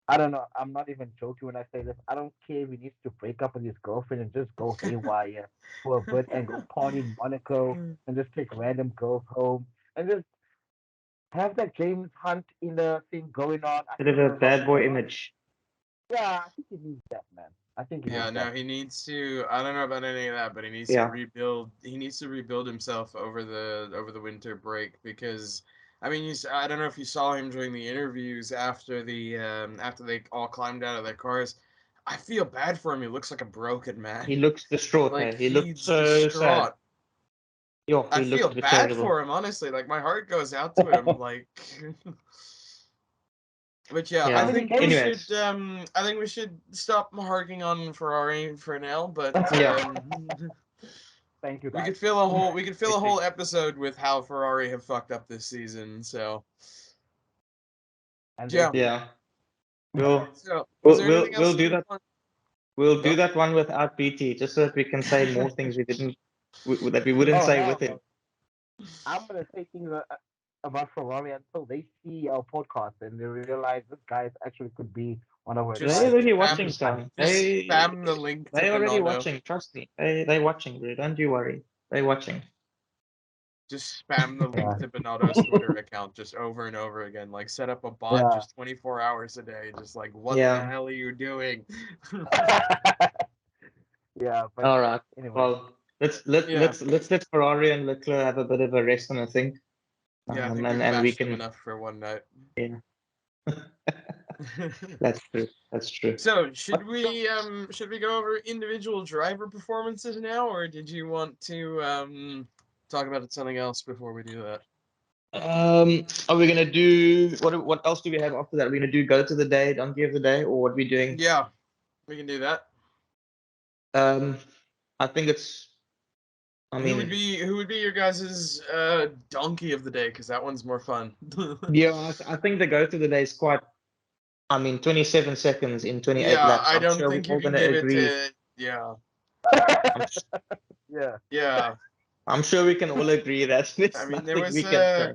I don't know. I'm not even joking when I say this. I don't care if he needs to break up with his girlfriend and just go haywire for a bit and go party in Monaco and just take random girls home and just have that James Hunt in the thing going on. I Bit of think a he's got bad boy that. image. Yeah, I think he needs that, man. I think he Yeah, needs no, that. he needs to. I don't know about any of that, but he needs to Yeah. rebuild. He needs to rebuild himself over the winter break because I mean, I don't know if you saw him during the interviews after after they all climbed out of their cars. I feel bad for him. He looks like a broken man. He looks distraught. Like He looked he's so sad. distraught. Yo, I he feel looked bad terrible. for him, honestly. Like my heart goes out to him. Like, but yeah, Yeah. I think we Anyways. should. I think we should stop harking on Ferrari for now. But Yeah. Thank you, we guys. could fill a whole episode with how Ferrari have fucked up this season. So And yeah. Yeah. So was there anything else We'll do you that. want? We'll do Yeah. that one without BT, just so that we can say more things we didn't that we wouldn't Oh, say hell with him. no. I'm gonna say things about Ferrari until they see our podcast and they realize this guy actually could be one of our Just They're guys. already spam, watching, son. just They spam the link to already Bonanno. watching. Trust me. They watching, bro. Don't you worry. They watching. Just spam the link to Bonanno's Twitter account just over and over again. Like set up a bot Yeah. just 24 hours a day. Just like, what Yeah. the hell are you doing? Yeah, but All right. anyway. Well, let's let Ferrari and Leclerc have a bit of a rest and a think. Yeah, I think and we them can. enough for one night. Yeah. That's true. That's true. So should we go over individual driver performances now, or did you want to talk about something else before we do that? Are we gonna do what else do we have after that? Are we gonna do go to the day, donkey of the day, or what are we doing? Yeah, we can do that. I think it's. I mean, who would be your guys' donkey of the day? Because that one's more fun. yeah, I think the go to the day is quite. I mean, 27 seconds in 28 Yeah, laps. I I'm don't sure think we're you all can gonna give agree. it to. Yeah. Yeah. Yeah. I'm sure we can all agree that there's I mean, there nothing was we can say.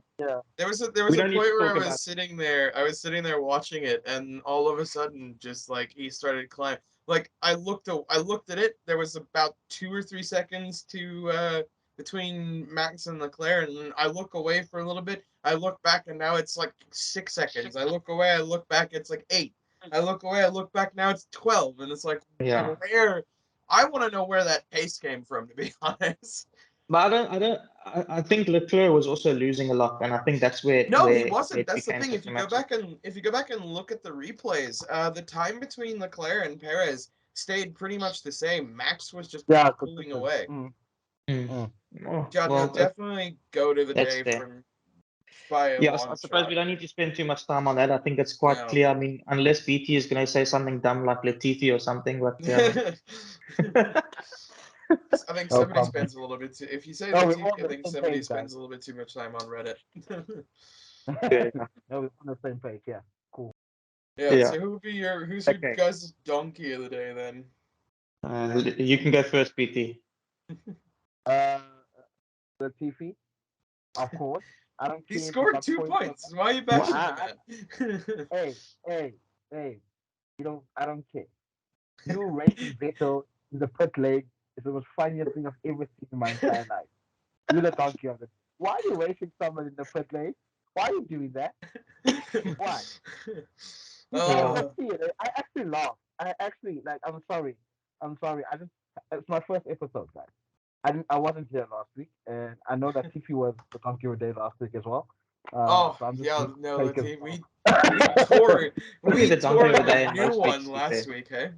there was a We point don't need to where talk I about. was sitting there. I was sitting there watching it, and all of a sudden, just like he started climbing. Like I looked at it. There was about 2 or 3 seconds to between Max and Leclerc, and I look away for a little bit. I look back, and now it's like 6 seconds. I look away. I look back. It's like 8. I look away. I look back. Now it's 12, and it's like Yeah. where. I want to know where that pace came from, to be honest. But I think Leclerc was also losing a lot, and I think that's where No, he where wasn't. it That's the became thing. such a matchup. If you go back and look at the replays, the time between Leclerc and Perez stayed pretty much the same. Max was just Yeah, pulling away. Oh, Yeah, no, well, definitely go to the that's day fair. from by a Yeah, I long suppose shot. we don't need to spend too much time on that. I think it's quite No. clear. I mean, unless BT is going to say something dumb like Latifi or something, but I think No somebody problem. spends a little bit too. If you say No, we're Latifi, all I on the think same somebody page, spends guys. a little bit too much time on Reddit. No, we're on the same page. Yeah, cool. Yeah. Yeah. So who's your Okay. guys' donkey of the day then? You can go first, BT. The TV, of course. I don't He care if you scored got 2 points. points. Why are you bashing I- the man? Hey. I don't care. You racing Vettel in the pit lane is the most funniest thing I've ever seen in my entire life. You're the donkey of it. Why are you racing someone in the pit lane? Why are you doing that? Why? Oh, See it. I actually laughed. I actually like. I'm sorry. It's my first episode, guys. I wasn't here last week, and I know that Tiffy was the donkey of the day last week as well. oh So I'm just yeah, gonna no, take it. we tore it. Probably We the donkey tore of the him day a in new most weeks, one to be last fair. week, hey?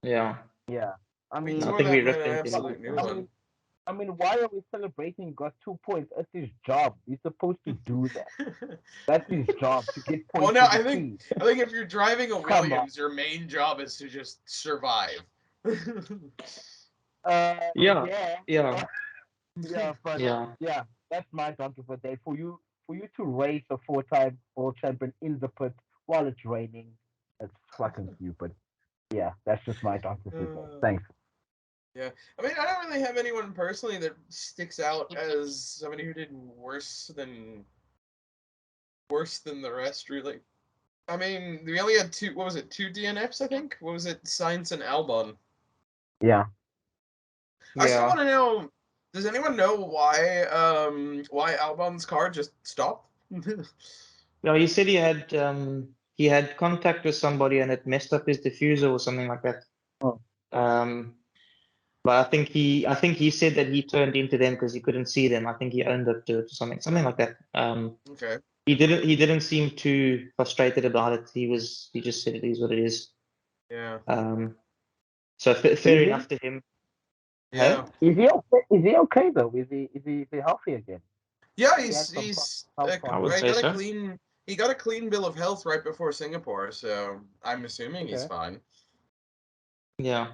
Yeah. Yeah. I We mean, I tore think that we man ripped an into him. absolute new I one. mean, why are we celebrating? He got 2 points. That's his job. He's supposed to do that. That's his job to get points. Well, no, for the I team. think if you're driving a Come on. Williams, your main job is to just survive. Yeah. Yeah. Yeah. Yeah, but Yeah. yeah, that's my donkey for the day. For you to race a 4-time world champion in the pit while it's raining, it's fucking stupid. Yeah, that's just my donkey for the day. Thanks. Yeah, I mean, I don't really have anyone personally that sticks out as somebody who did worse than the rest, really. I mean, we only had two. What was it? 2 DNFs, I think. What was it? Sainz and Albon. Yeah. I still want to know. Does anyone know why Albon's car just stopped? Yeah, he said he had contact with somebody and it messed up his diffuser or something like that. Oh. Um, But I think he said that he turned into them because he couldn't see them. I think he owned up to it or something like that. Okay. He didn't seem too frustrated about it. He just said it is what it is. Yeah. So fair Is he? enough to him. Yeah. Hey? Is he okay? Is he okay though? Is he healthy again? Yeah, He had some health I would problems. say so. he got a clean bill of health right before Singapore, so I'm assuming he's Okay. fine. Yeah.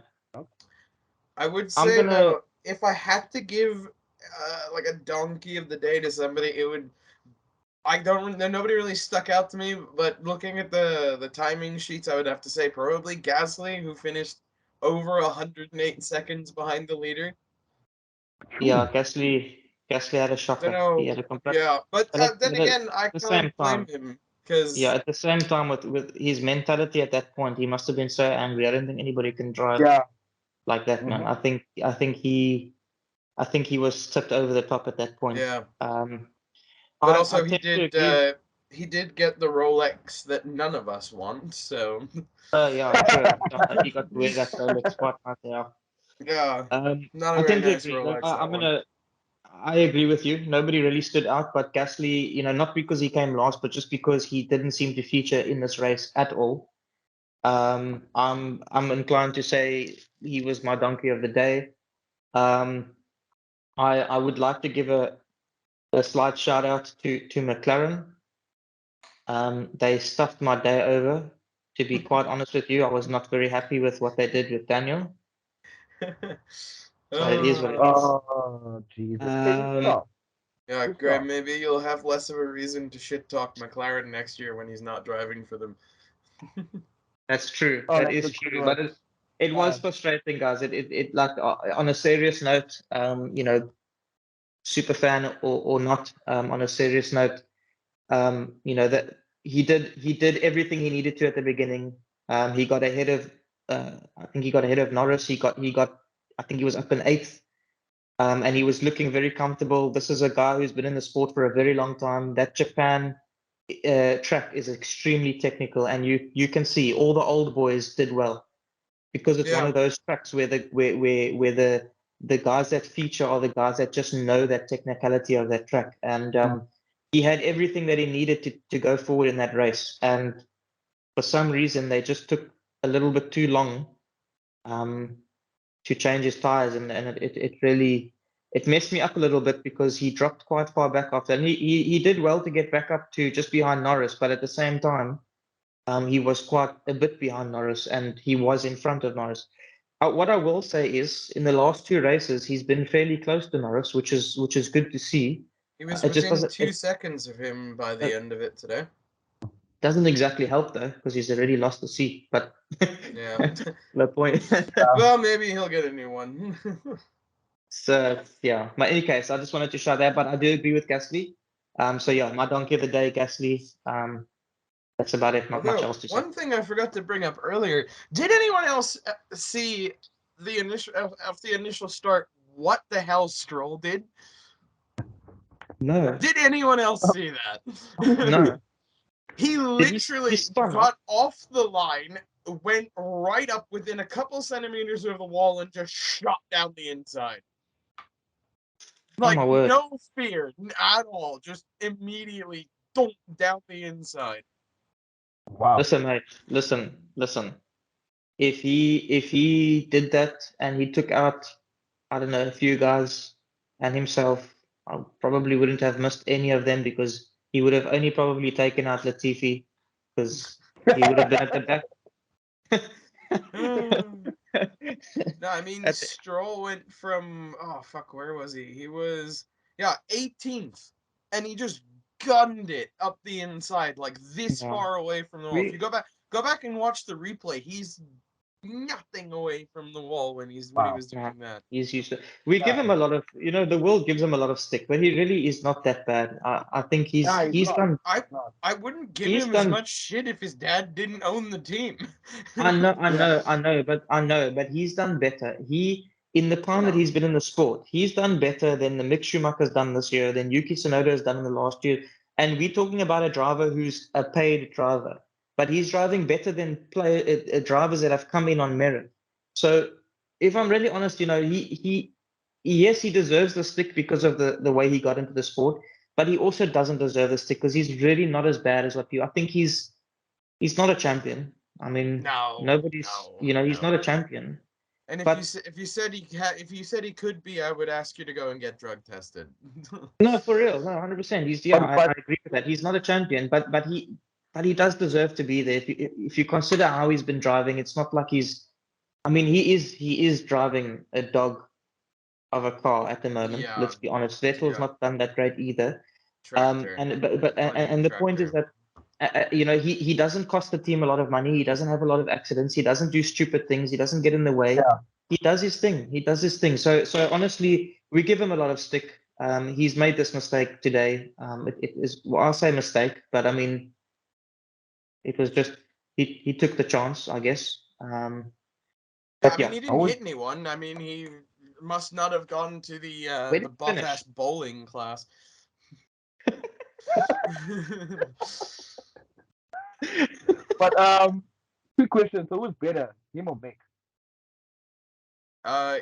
I would I'm say gonna though, if I had to give like a donkey of the day to somebody, it would. I don't. Nobody really stuck out to me, but looking at the timing sheets, I would have to say probably Gasly, who finished over 108 seconds behind the leader. yeah, Gasly had a Don't shocker. He know. had a complete Yeah, but then but at again, I the same can't blame time, him yeah, because at the same time with his mentality at that point, he must have been so angry. I don't think anybody can drive Yeah. like that, man. Mm-hmm. I think he was tipped over the top at that point. yeah. But I also tend to agree. he did get the Rolex that none of us want. So Yeah, true. Yeah, he got to wear that Rolex quite right there. yeah, not a I very tend to nice agree. Rolex that one. I agree with you. Nobody really stood out, but Gasly, not because he came last, but just because he didn't seem to feature in this race at all. I'm inclined to say he was my donkey of the day. Um, I would like to give a slight shout out to McLaren. They stuffed my day over. To be quite honest with you, I was not very happy with what they did with Daniel. So it is what it is. Oh Jesus! Can you Um, stop? Yeah, Just Graham, stop. maybe you'll have less of a reason to shit talk McLaren next year when he's not driving for them. That's true. Oh, That that's a is good true. one. But it was frustrating, guys. It like on a serious note, super fan or not, on a serious note, that he did everything he needed to at the beginning. He got ahead of, I think he got ahead of Norris. I think he was up in eighth. And he was looking very comfortable. This is a guy who's been in the sport for a very long time. That Japan track is extremely technical, and you can see all the old boys did well because it's one Yeah, of those tracks where the guys that feature are the guys that just know that technicality of that track. And he had everything that he needed to go forward in that race. And for some reason, they just took a little bit too long to change his tires, and it really it messed me up a little bit because he dropped quite far back after, and he did well to get back up to just behind Norris, but at the same time, he was quite a bit behind Norris, and he was in front of Norris. What I will say is, in the last two races, he's been fairly close to Norris, which is good to see. he was It just within doesn't 2 seconds of him by the it end of it today. doesn't exactly help though, because he's already lost the seat. But Yeah. the point. Well, maybe he'll get a new one. So yeah, but in any case, I just wanted to shout that. But I do agree with Gasly. So yeah, my donkey of the day, Gasly. That's about it. Not much Although, else to say. one thing I forgot to bring up earlier, did anyone else see the initial of the initial start? What the hell Stroll did? No, Did anyone else see that? no. He He literally spun off? got off the line, went right up within a couple centimeters of the wall, and just shot down the inside. Oh Like my word! no fear at all, just immediately down the inside. Wow. Listen, mate. Listen. If he did that and he took out, I don't know, a few guys and himself, I probably wouldn't have missed any of them because he would have only probably taken out Latifi because he would have been at the back. No, I mean At the- Stroll went from where was he? He was 18th, and he just gunned it up the inside like this yeah. far away from the wall. If you We go back and watch the replay, he's nothing away from the wall when he Wow. was Yeah, doing that. he's used to. We give Yeah. him a lot of, the world gives him a lot of stick, but he really is not that bad. I think Yeah, he's he's not. done I He's not. I wouldn't give he's him as done. much shit if his dad didn't own the team. Yeah. I know, but he's done better. In the time that Yeah. he's been in the sport, he's done better than the Mick Schumacher's done this year, than Yuki Tsunoda has done in the last year. And we're talking about a driver who's a paid driver, but he's driving better than drivers that have come in on merit. So if I'm really honest, yes, he deserves the stick because of the way he got into the sport, but he also doesn't deserve the stick because he's really not as bad as what people. I think he's not a champion. I mean, No, he's not a champion. And But if you said he could be, I would ask you to go and get drug tested. no, for real, no, 100%. I agree with that. He's not a champion, but he does deserve to be there. If you consider how he's been driving, it's not like he's. I mean, he is driving a dog of a car at the moment. Yeah, Let's be honest. Vettel's yeah. not done that great either. Tractor. And the point is that he doesn't cost the team a lot of money. He doesn't have a lot of accidents. He doesn't do stupid things. He doesn't get in the way. Yeah. He does his thing. He does his thing. So honestly, we give him a lot of stick. He's made this mistake today. It is, well, I'll say mistake, but I mean, it was just he took the chance, I guess. Yeah, But I mean, yeah, he didn't hit anyone. I mean, he must not have gone to where the did he buff finish? ass bowling class. But quick question. So who's better, him or Mick?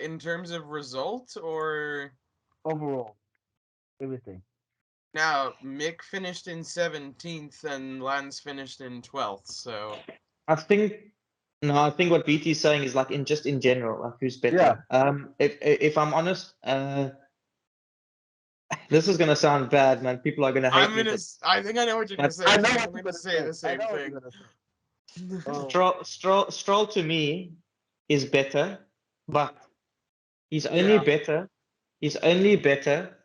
In terms of result or Overall, everything. now Mick finished in 17th and Lance finished in 12th. So I think I think what BT is saying is like in general, like who's better. If I'm honest, this is gonna sound bad, man. People are gonna hate me, but I think I know what you're gonna but say. I know So what I'm you're gonna gonna say say. the I same know what thing. you're gonna say. Oh, Stroll to me is better, but he's only Yeah. better. He's only better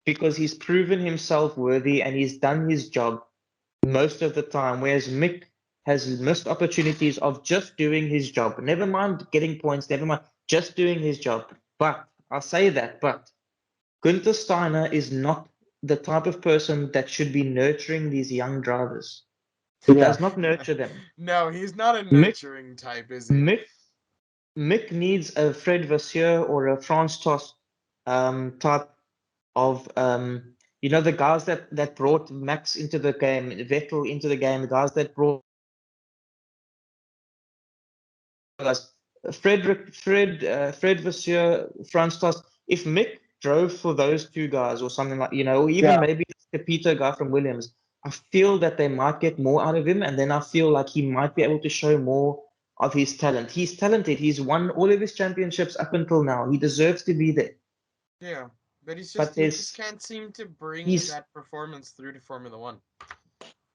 because he's proven himself worthy and he's done his job most of the time. Whereas Mick has missed opportunities of just doing his job. Never mind getting points, never mind just doing his job. But I'll say that, but Gunther Steiner is not the type of person that should be nurturing these young drivers. He yeah. does not nurture them. No, he's not a Mick, nurturing type, is he? Mick, Mick needs a Fred Vasseur or a Franz Tost type of the guys that brought Max into the game, Vettel into the game, the guys that brought us Fred Vasseur, Franz Tost. If Mick drove for those two guys or something like, or even Yeah. maybe the Peter guy from Williams, I feel that they might get more out of him, and then I feel like he might be able to show more of his talent. He's talented. He's won all of his championships up until now. He deserves to be there. Yeah, but But he just can't seem to bring he's that performance through to Formula One.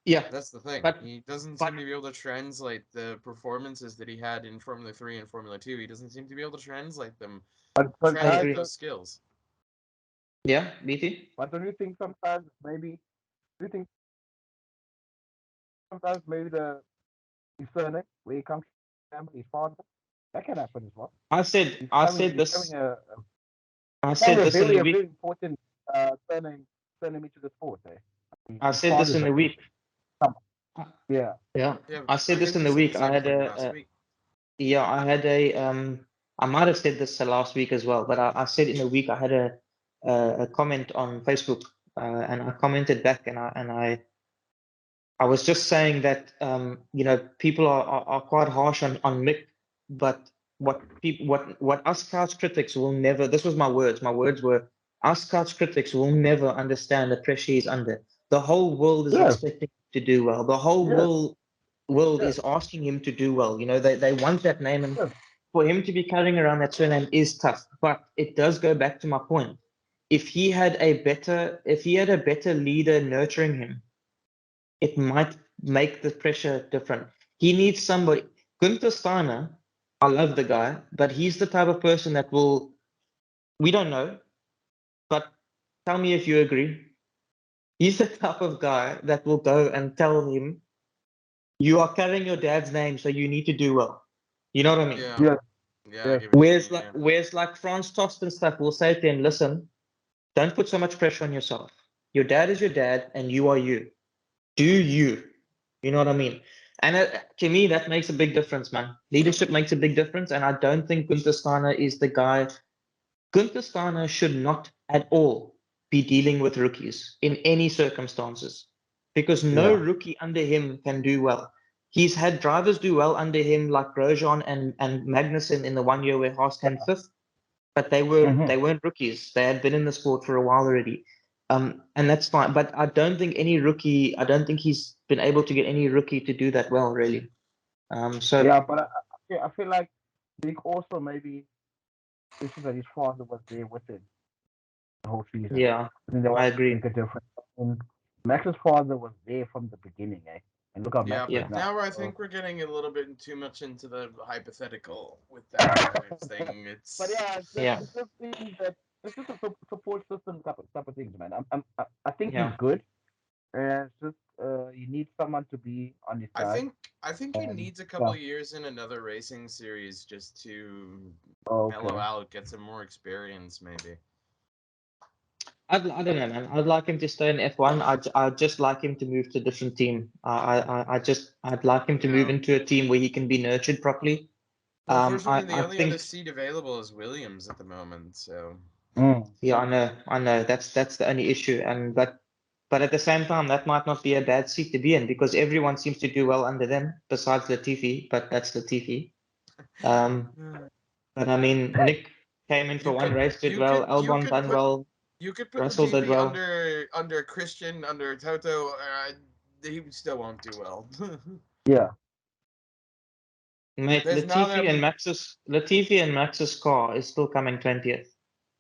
yeah, That's the thing. but He doesn't but seem to be able to translate the performances that he had in Formula 3 and Formula 2. He doesn't seem to be able to translate them, But I guys, translate agree. those skills. Yeah, BT. but don't you think sometimes maybe? Do you think sometimes maybe his surname, where he comes from, his father, that can happen as well. I said He's I coming. said He's this. coming I said this in the a week. very important surname into the sport. I His said this father's in a the week. yeah. Yeah, Yeah, I said I this think in you the said week. the same thing last week. I had a I might have said this last week as well, but I said in the week I had a comment on Facebook, and I commented back, and I was just saying that people are quite harsh on Mick, but what us couch critics will never. This was my words. My words were us couch critics will never understand the pressure he's under. The whole world is Yes. expecting him to do well. The whole Yes. world Yes. is asking him to do well. They want that name, and Yes. for him to be carrying around that surname is tough. But it does go back to my point. If he had a better leader nurturing him, it might make the pressure different. He needs somebody. Gunther Steiner, I love the guy, but he's the type of person that will. We don't know, but tell me if you agree. He's the type of guy that will go and tell him, "You are carrying your dad's name, so you need to do well." You know what I mean? Yeah, Yes. yeah, I Yes. get what you mean. Yeah. Whereas like Franz Tost and stuff will say to him, "Listen, don't put so much pressure on yourself. Your dad is your dad, and you are you. Do you?" You know what I mean? And to me, that makes a big difference, man. Leadership makes a big difference, and I don't think Gunther Steiner is the guy. Gunther Steiner should not at all be dealing with rookies in any circumstances, because no Yeah. rookie under him can do well. he's had drivers do well under him, like Grosjean and Magnussen in the 1 year where Haas came fifth, but they weren't rookies. They had been in the sport for a while already. And that's fine. But I don't think he's been able to get any rookie to do that well, really. So Yeah, but I feel like Nick also maybe issues that his father was there with him the whole season. yeah, I think that I was agree. make a difference. And Max's father was there from the beginning, eh? And look how Yeah, Max is Yeah. but now. now I think we're getting a little bit too much into the hypothetical with that kind of thing. But It's yeah, Yeah. it's just things that it's just a support system type of things, man. I think he's Yeah. good, and it's just you need someone to be on his I side. think he And needs a couple yeah, of years in another racing series just to mellow okay. out, get some more experience, maybe. I don't know, man. I'd like him to stay in F1. I'd just like him to move to a different team. I'd like him to move Yeah. into a team where he can be nurtured properly. Well, unfortunately, the I only other think, seat available is Williams at the moment. So yeah, I know. That's the only issue. But at the same time, that might not be a bad seat to be in because everyone seems to do well under them, besides Latifi. But that's Latifi. Um, but I mean, Nick came in for you one could race, did you well. could you Albon could done put well. you could put Russell did Latifi well. under Christian, under Toto. He still won't do well. Yeah. Mate, There's not a Latifi and Max's car is still coming 20th.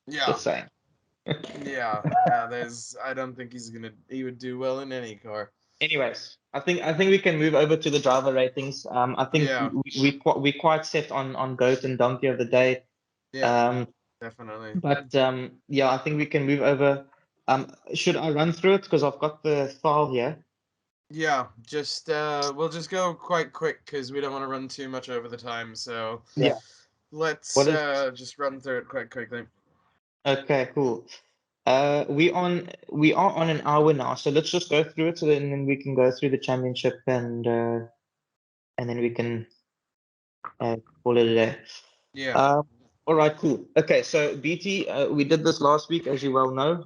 yeah. Just saying. Yeah, there's. I don't think he would do well in any car. Anyways, I think we can move over to the driver ratings. I think Yeah, we quite set on goat and donkey of the day. yeah, definitely. But yeah, I think we can move over. Should I run through it because I've got the file here? Yeah, just we'll just go quite quick because we don't want to run too much over the time. So Yeah. let's What is just run through it quite quickly. Okay, cool. We are on an hour now, so let's just go through it, so then we can go through the championship and then we can call it a day. Yeah, All right, cool. Okay, so BT, we did this last week, as you well know,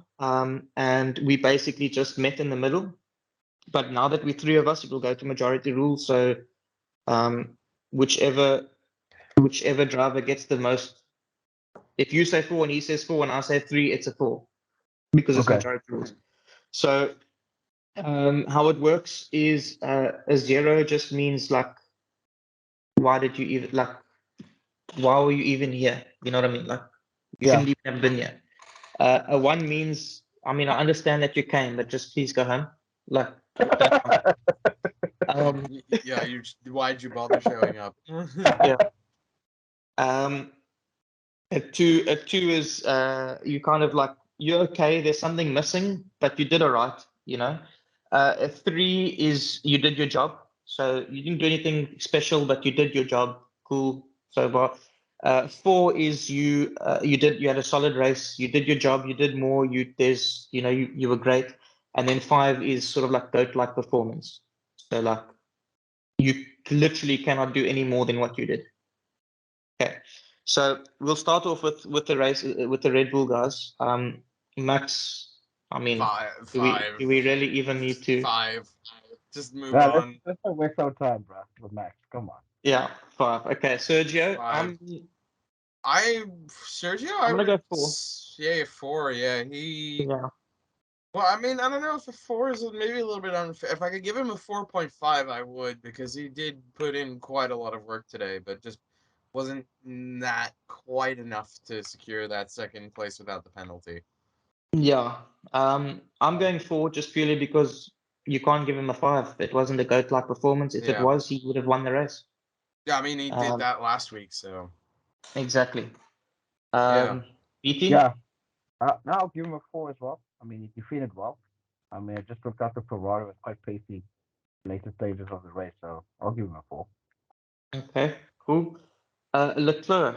and we basically just met in the middle. But now that we're three of us, it will go to majority rule. So whichever driver gets the most, if you say 4 and he says 4 and I say 3, it's a 4 because it's Okay. majority rules. So how it works is a 0 just means like, why did you even like? Why were you even here? You know what I mean? Like, you Yeah. shouldn't even have been here. A 1 means, I mean, I understand that you came, but just please go home. Like, don't come. yeah. Why'd you bother showing up? Yeah. A two is you kind of like, you're okay. There's something missing, but you did all right. You know. A 3 is you did your job, so you didn't do anything special, but you did your job. Cool, so far. 4 is you had a solid race. You did your job. You did more. You were great. And then 5 is sort of like goat-like performance. So like you literally cannot do any more than what you did. Okay, so we'll start off with the race with the Red Bull guys. Max, I mean, Five. do we really even need to? 5. Just move Yeah, on. let's not waste our time, bro. With Max, come on. Yeah, 5. Okay, Sergio, 5. Sergio, I'm I gonna would go 4. yeah 4. Yeah, he. Yeah, Well, I mean, I don't know if a 4 is maybe a little bit unfair. If I could give him a 4.5, I would, because he did put in quite a lot of work today, but just wasn't that quite enough to secure that second place without the penalty. yeah. I'm going 4 just purely because you can't give him a 5. It wasn't a goat-like performance. If it Yeah. was, he would have won the race. Yeah, I mean, he did Um, that last week, so exactly. yeah. BT? Yeah. Now I'll give him a 4 as well. I mean, he defended well. I mean, I just looked at the Ferrari was quite pacey later stages of the race, so I'll give him a 4. Okay, cool. Leclerc.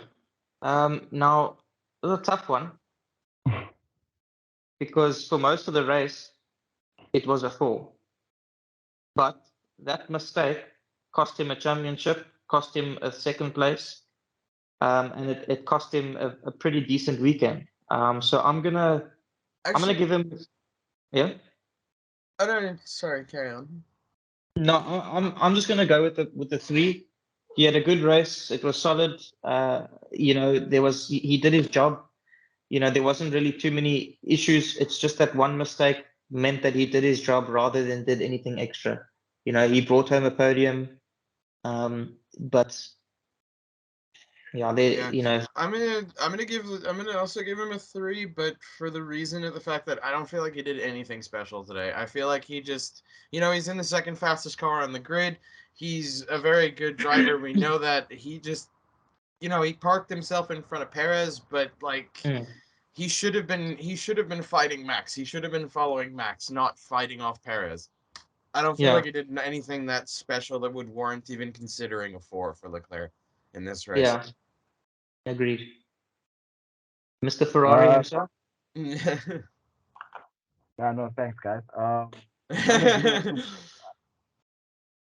Now, it was a tough one because for most of the race, it was a 4. But that mistake cost him a championship, cost him a second place, and it cost him a pretty decent weekend. So I'm gonna Actually, give him, yeah. I don't. Sorry, carry on. No, I'm just gonna go with the 3. He had a good race. It was solid. He did his job. There wasn't really too many issues. It's just that one mistake meant that he did his job rather than did anything extra. He brought home a podium. But yeah, Yeah, I'm gonna also give him a 3, but for the reason of the fact that I don't feel like he did anything special today. I feel like he just, he's in the second fastest car on the grid. He's a very good driver. We know that he just, he parked himself in front of Perez, but like mm, he should have been fighting Max. He should have been following Max, not fighting off Perez. I don't feel yeah, like he did anything that special that would warrant even considering a 4 for Leclerc in this race. yeah, agreed. Mr. Ferrari Uh, himself. yeah, no, thanks, guys. I'm gonna give him a two.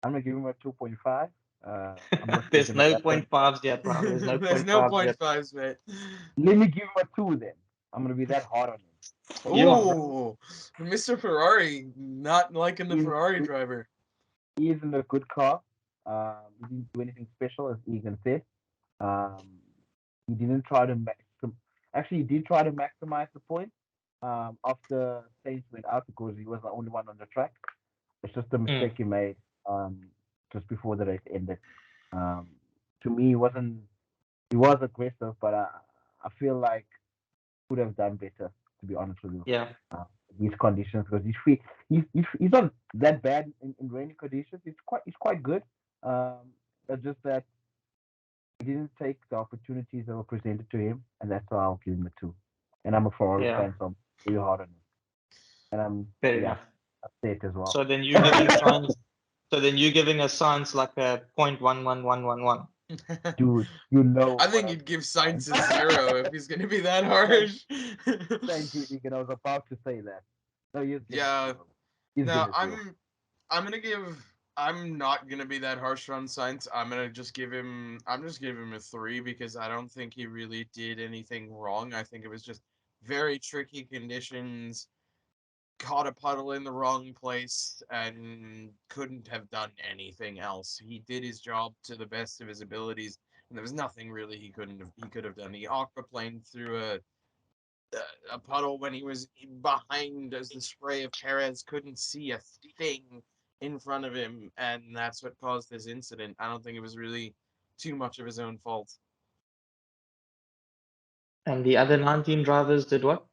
I'm gonna give him a 2.5. I'm not There's thinking of no that point. 0.5s yet, bro. There's no There's no 0.5s point yet. fives, mate. Let me give him a 2 then. I'm gonna be that hard on him. Yeah, Ooh, Mr. Ferrari, not liking the He's, Ferrari driver. he's in a good car. He didn't do anything special, as Egan said. Um, he didn't try to actually he did try to maximize the point. After Sainz went out because he was the only one on the track. It's just a mistake he made just before the race ended. Um, to me, he was aggressive, but I feel like he could have done better. To be honest with you, yeah, these conditions because he's not that bad in rainy conditions. He's quite good. It's just that he didn't take the opportunities that were presented to him, and that's why I'll give him a 2. And I'm a Ferrari yeah. fan, so I'm really hard on him. And Fair enough. upset as well. So then you giving signs. So then you giving us signs like a 0.11111. Dude, I what think I he'd give Sainz a 0 if he's gonna be that harsh. thank you, Egan. I was about to say that. No, he's getting Yeah, 0. He's no, getting 0. I'm gonna give. I'm not gonna be that harsh on Sainz. I'm just give him a 3 because I don't think he really did anything wrong. I think it was just very tricky conditions, caught a puddle in the wrong place, and couldn't have done anything else. He did his job to the best of his abilities, and there was nothing really he could have done. He aquaplaned through a puddle when he was behind as the spray of Perez couldn't see a thing in front of him, and that's what caused this incident. I don't think it was really too much of his own fault. And the other 19 drivers did what?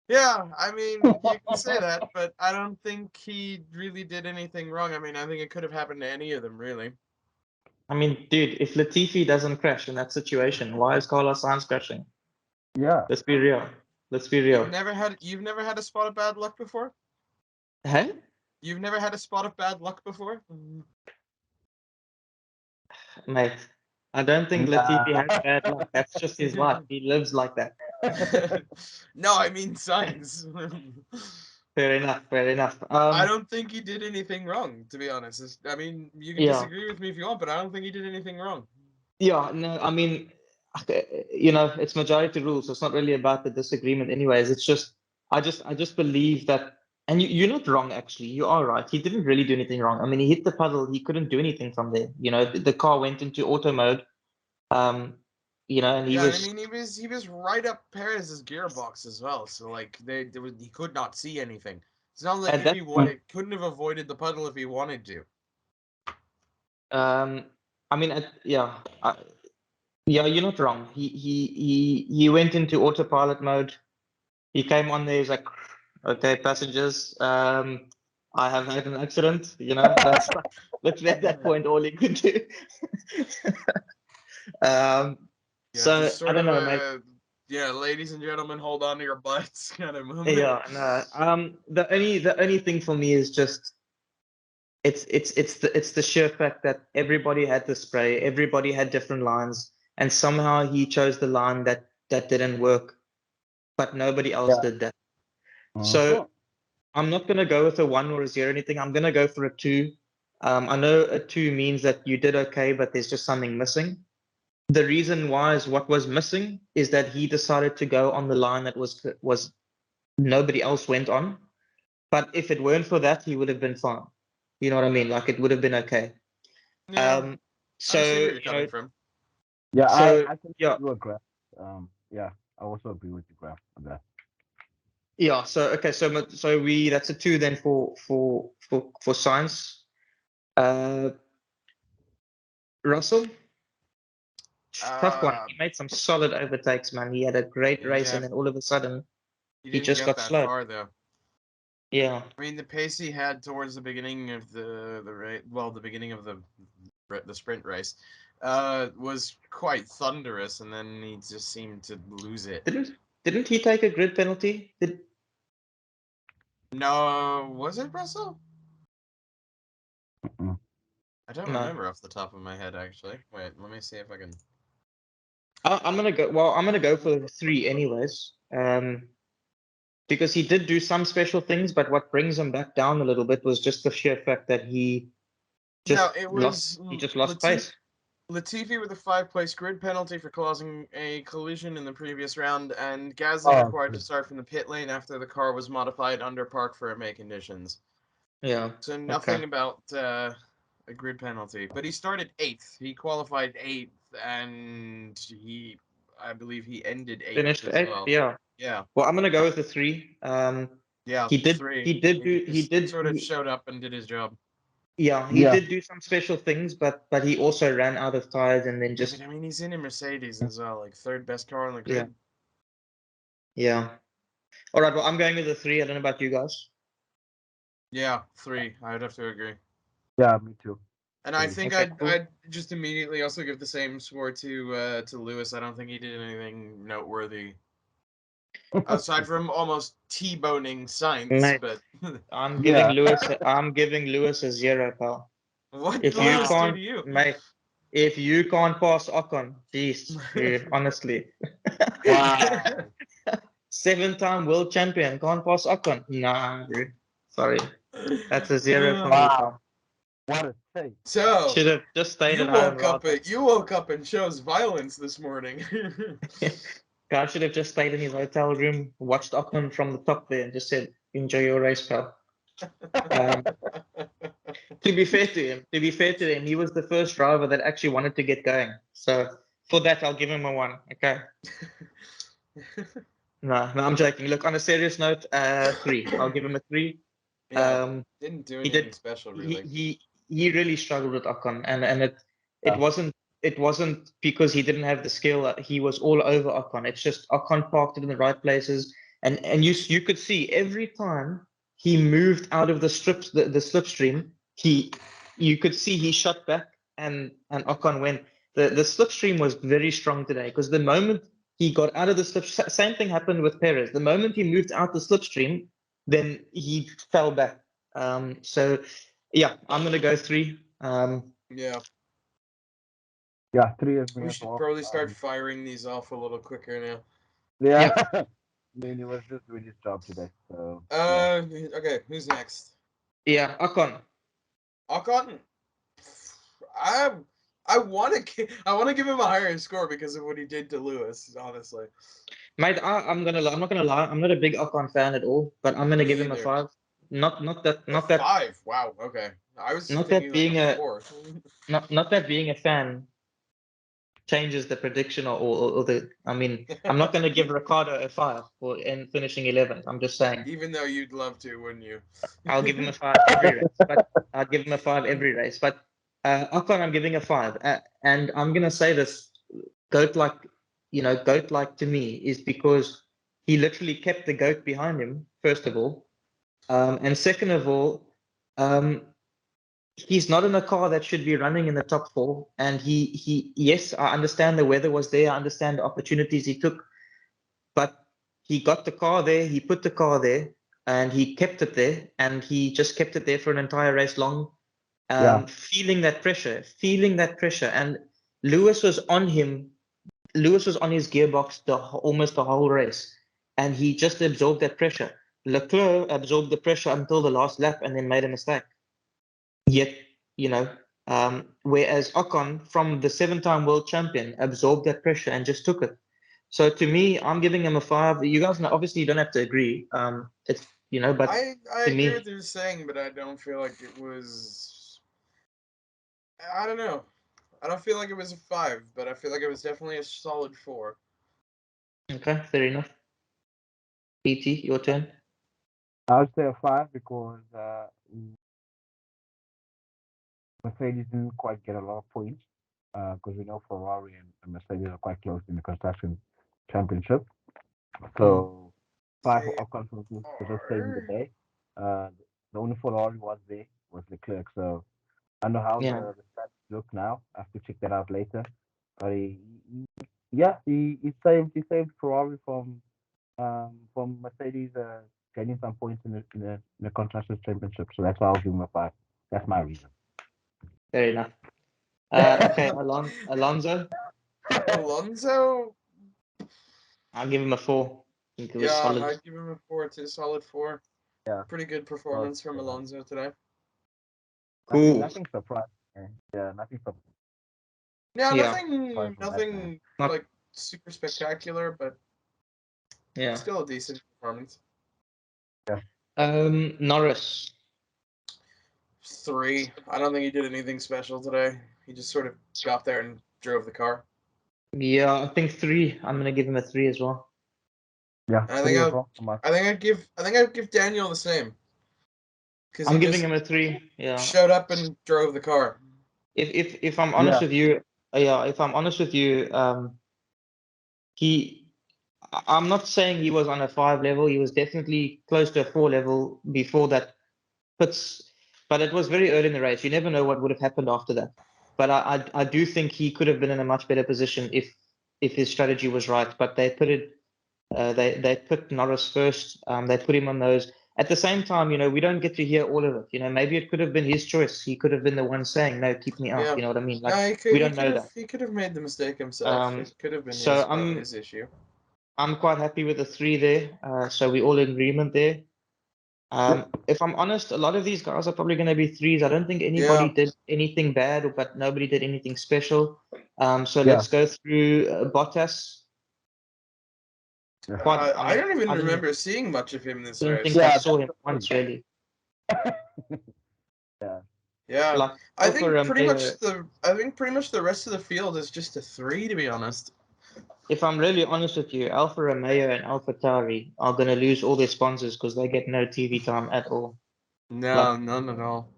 Yeah, I mean, you can say that, but I don't think he really did anything wrong. I mean, I think it could have happened to any of them, really. I mean, dude, if Latifi doesn't crash in that situation, why is Carlos Sainz crashing? Yeah. Let's be real. Let's be You've real. never had a spot of bad luck before? Hey? You've never had a spot of bad luck before? Mate, I don't think Nah. Latifi has bad luck. That's just his life. He lives like that. No, I mean Sainz. Fair enough. Fair enough. I don't think he did anything wrong, to be honest. I mean, you can Yeah. disagree with me if you want, but I don't think he did anything wrong. Yeah, no, I mean, it's majority rules, so it's not really about the disagreement anyways. It's just I just believe that, and you're not wrong actually. You are right. He didn't really do anything wrong. I mean, he hit the puddle, he couldn't do anything from there. The car went into auto mode. Um, and he Yeah, and I was mean he was right up Perez's gearbox as well. So like he could not see anything. It's not like at if that he point, couldn't have avoided the puddle if he wanted to. I mean, yeah, you're not wrong. He went into autopilot mode. He came on there, he's like, okay, passengers, I have had an accident, that's literally at that point all he could do. um, Yeah, so just I sort don't of know, mate. ladies and gentlemen, hold on to your butts kind of moment. Yeah, no. The only thing for me is just it's the sheer fact that everybody had the spray, everybody had different lines, and somehow he chose the line that didn't work, but nobody else Yeah. did that. Uh-huh. So I'm not going to go with a 1 or a 0 or anything. I'm going to go for a 2. I know a 2 means that you did okay, but there's just something missing. The reason why is what was missing is that he decided to go on the line that was nobody else went on. But if it weren't for that, he would have been fine. You know what I mean? Like it would have been okay. Yeah, Um, I so see where you're you coming know, from. Yeah, so I can yeah, do a graph. Yeah, I also agree with the graph on that. yeah. So okay, so we that's a 2 then for science. Russell, tough one. Uh, He made some solid overtakes, man. He had a great race, yeah, and then all of a sudden he he didn't just get got that slow. far though. Yeah, I mean, the pace he had towards the beginning of the race, well, the beginning of the sprint race, was quite thunderous, and then he just seemed to lose it. didn't he take a grid penalty? No, was it Russell? Mm. I don't No. remember off the top of my head, actually. Wait, let me see if I can. I'm gonna go. Well, I'm gonna go for the 3 anyways. Because he did do some special things, but what brings him back down a little bit was just the sheer fact that he No, just it lost. was He just lost pace. Latifi with a 5-place grid penalty for causing a collision in the previous round, and Gasly Oh, required to good. start from the pit lane after the car was modified under park for May conditions. Yeah. So nothing Okay. about a grid penalty. But he started 8th. He qualified 8th, and I believe he ended 8th Finished as 8th. well. Yeah. Yeah. Well, I'm gonna go with the 3. Yeah, He did. 3. He did do. He just did. sort of showed up and did his job. Yeah. He Yeah. did do some special things, but he also ran out of tires and then Yeah, just but I mean, he's in a Mercedes as well, like 3rd best car on the yeah. grid. Yeah. All right. Well, I'm going with the 3. I don't know about you guys. Yeah, 3. I would have to agree. Yeah, me too. And I 3. think Okay. Cool. I'd just immediately also give the same score to Lewis. I don't think he did anything noteworthy aside from almost T-boning Sainz. Mate, But I'm giving Yeah. Lewis. I'm giving Lewis a 0, pal. what If did you Lewis do can't, to you? mate, if you can't pass Ocon, jeez, honestly, Wow. 7-time world champion can't pass Ocon. Nah, bro. Sorry, that's a 0 for me, Wow. pal. What a take. So Should have just stayed you at home woke up rather. at you woke up and chose violence this morning. Guy should have just stayed in his hotel room, watched Ocon from the top there, and just said, "Enjoy your race, pal." Um, to be fair to him, he was the first driver that actually wanted to get going. So for that, I'll give him a 1. Okay. No, I'm joking. Look, on a serious note, 3. I'll give him a 3. Yeah, Um, didn't do he anything did. special He really. he he really struggled with Ocon, and it Yeah. wasn't because he didn't have the skill. He was all over Ocon. It's just Ocon parked it in the right places, and you could see every time he moved out of the slipstream, you could see he shot back, and Ocon went. The slipstream was very strong today because the moment he got out of the same thing happened with Perez. The moment he moved out the slipstream, then he fell back. So yeah, I'm gonna go 3. Yeah, Yeah, 3 is me we as should well. probably start firing these off a little quicker now. Yeah. Yep. I mean, he was just doing his job today. So yeah. Okay, who's next? Yeah, Ocon. Ocon. I I want to give him a higher score because of what he did to Lewis. Honestly, Mate, I'm not gonna lie. I'm not a big Ocon fan at all, but I'm gonna me give him a either. 5. Not that A not that 5. Wow. Okay, I was not that thinking like a being a 4. not that being a fan changes the prediction or the. I mean, I'm not gonna give Ricardo a 5 for in finishing 11th. I'm just saying Even though you'd love to, wouldn't you? I'll give him a 5 every race, but I'll give him a 5 every race. But Ocon, I'm giving a 5, and I'm gonna say this. Goat like, goat like to me is because he literally kept the goat behind him, first of all. And second of all, he's not in a car that should be running in the top 4. And yes, I understand the weather was there. I understand the opportunities he took, but he got the car there. He put the car there and he kept it there. And he just kept it there for an entire race long, Yeah. feeling that pressure. And Lewis was on him Lewis was on his gearbox almost the whole race, and he just absorbed that pressure. Leclerc absorbed the pressure until the last lap and then made a mistake. Yet, you know, whereas Ocon, from the 7-time world champion, absorbed that pressure and just took it. So to me, I'm giving him a 5. You guys know, obviously, you don't have to agree. It's But I to agree me, with what you're saying, but I don't feel like it was. I don't know. I don't feel like it was a 5, but I feel like it was definitely a solid 4. okay, fair enough. PT, your turn. I would say a 5 because Mercedes didn't quite get a lot of points because we know Ferrari and Mercedes are quite close in the construction championship. So 5 They of confidence to just saving the day. The only Ferrari was there was Leclerc. So I don't know how Yeah. the stats look now. I have to check that out later. But he saved Ferrari from Mercedes getting some points in the constructors championship. So that's why I'll give him a 5. That's my reason. Fair enough. Okay, Alonso, Alonso, I'll give him a 4. I think it was yeah, solid. I'd give him a 4. It's a solid 4. Yeah. Pretty good performance from Alonso today. Cool. Nothing surprising. Yeah, nothing surprising. Yeah, Yeah. nothing Not- like super spectacular, but Yeah. still a decent performance. Norris. 3. I don't think he did anything special today. He just sort of got there and drove the car. Yeah, I think 3. I'm gonna give him a 3 as well. Yeah, And I think 3 as well. I think I'd give Daniel the same. Because I'm he giving just him a 3. Yeah. showed up and drove the car. If I'm honest with you, if I'm honest with you, I'm not saying he was on a 5 level. He was definitely close to a 4 level before that. But it was very early in the race. You never know what would have happened after that. But I do think he could have been in a much better position if his strategy was right. But they put it they put Norris first. They put him on those. At the same time, we don't get to hear all of it. Maybe it could have been his choice. He could have been the one saying, "No, keep me out." Yeah. You know what I mean? No, Like we don't know that. he could have made the mistake himself. Um, It could have been so his issue. I'm quite happy with the 3 there. So we're all in agreement there. If I'm honest, a lot of these guys are probably going to be 3s. I don't think anybody Yeah. did anything bad, but nobody did anything special. So Yeah. let's go through Bottas. I don't even I didn't- remember seeing much of him this didn't race. think Yeah, I saw that's him once really. Yeah. Yeah. Like I Alfa think pretty Romeo, much the rest of the field is just a 3, to be honest. if I'm really honest with you, Alfa Romeo and Alfa Tauri are going to lose all their sponsors because they get no TV time at all. No, none at all.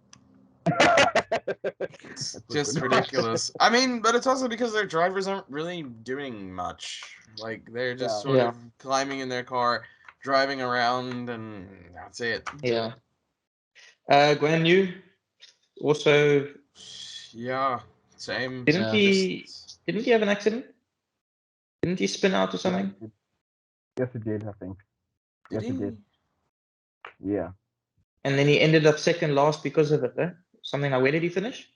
It's That's just good. ridiculous. I mean, but it's also because their drivers aren't really doing much. Like they're just sort Yeah. of climbing in their car, driving around, and that's it. Yeah. Guan Yu also Yeah, same. didn't he Just didn't he have an accident? Didn't he spin out or something? Yes, it did, I think. did Yes, he? it did. Yeah. And then he ended up second last because of it, eh? Something like, where did he finish?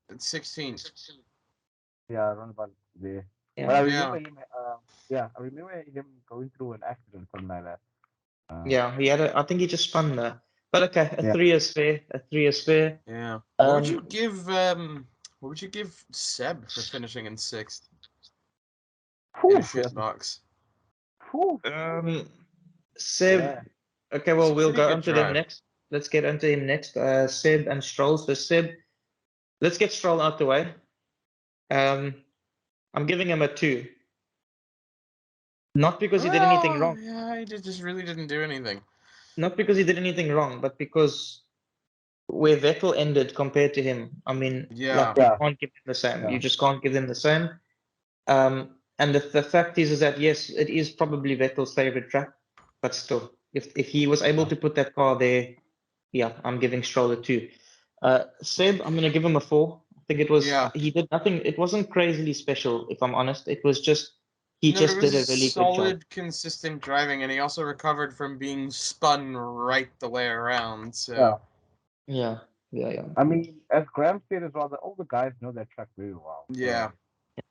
It's 16th. Yeah, around about there. Yeah. But I Yeah. remember him. I remember him going through an accident, something like that. Yeah, I think he just spun there. But okay, a Yeah. 3 is fair. A 3 is fair. Yeah. Um, What would you give Seb for finishing in 6th in Whew, a shit box? whew. Seb. Yeah. Okay, It's well, a we'll pretty go good on to them drive. next. Let's get onto him next. Seb and Stroll. So Seb, let's get Stroll out the way. I'm giving him a 2. Not because he did anything wrong. Yeah, he just really didn't do anything. Not because he did anything wrong, but because where Vettel ended compared to him, I mean, Yeah. like, you can't give him the same. Yeah. You just can't give him the same. And the fact is that yes, it is probably Vettel's favorite track, but still, if he was able to put that car there, yeah, I'm giving Stroll a 2. Seb, I'm gonna give him a 4. I think it was Yeah. he did nothing. It wasn't crazily special, if I'm honest. It was just he No, but just it did a was really good job. solid, consistent driving, and he also recovered from being spun right the way around. So Yeah. I mean, as Graham said as well, all the guys know that track very well. yeah,